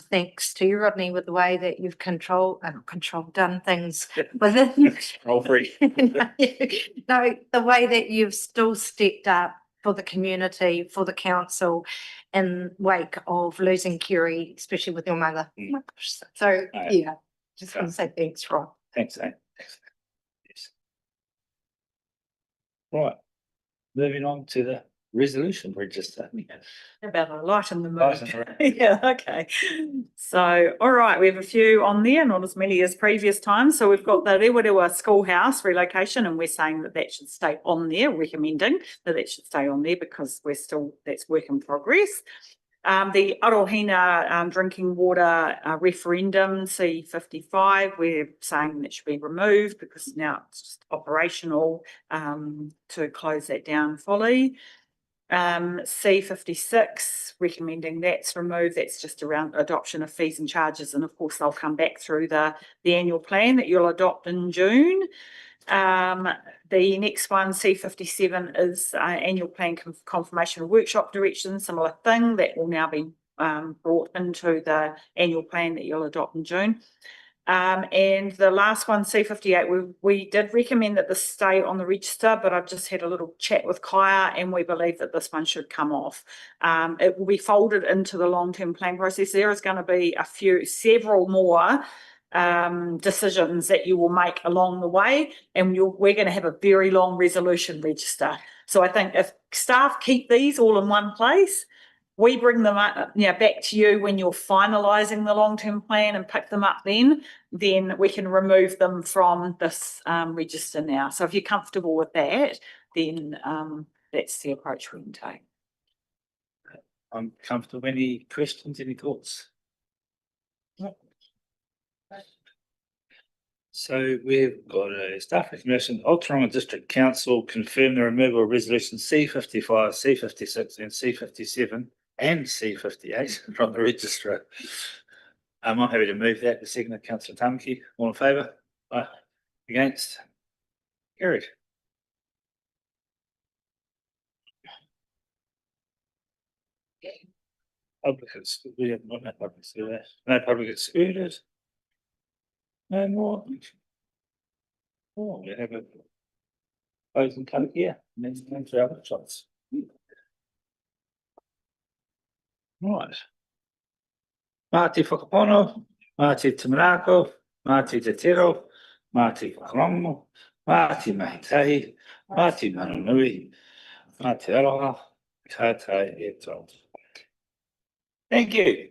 thanks to you, Rodney, with the way that you've done things within. Roll free. No, the way that you've still stepped up for the community, for the council, in wake of losing Kerry, especially with your mother. Oh my gosh. So yeah, just want to say thanks, Rod. Thanks, eh? Yes. Right, moving on to the resolution register. About a light in the Light in mood. the Yeah, okay. So, all right, we have a few on there, not as many as previous times. So we've got the Rewarewa Schoolhouse relocation, and we're saying that that should stay on there, recommending that that should stay on there because that's work in progress. The Ōtorohanga drinking water referendum, C55, we're saying that should be removed because now it's just operational to close that down fully. C56, recommending that's removed. That's just around adoption of fees and charges. And of course, they'll come back through the annual plan that you'll adopt in June. The next one, C57, is annual plan confirmation workshop direction, similar thing that will now be brought into the annual plan that you'll adopt in June. And the last one, C58, we did recommend that this stay on the register, but I've just had a little chat with Kaya and we believe that this one should come off. It will be folded into the long-term plan process. There is going to be several more decisions that you will make along the way, and we're going to have a very long resolution register. So I think if staff keep these all in one place, we bring them up, back to you when you're finalising the long-term plan and pick them up then we can remove them from this register now. So if you're comfortable with that, then that's the approach we can take. I'm comfortable. Any questions, any thoughts? No. So we've got a staff recommendation. Ōtorohanga District Council confirm the removal of resolution C55, C56 and C57 and C58 from the register. I'm happy to move that. The second of Councillor Tamaki. All in favour? Aye. Against? Carried. We have no public excluded. No public excluded. No more. Oh, we have a closing cut here. And then going through other shots. Right. Mati Whakapono, Mati Timarako, Mati Te Tero, Mati Whakarongo, Mati Mahitahi, Mati Manunui, Mati Aroha, Tātai e tau. Thank you.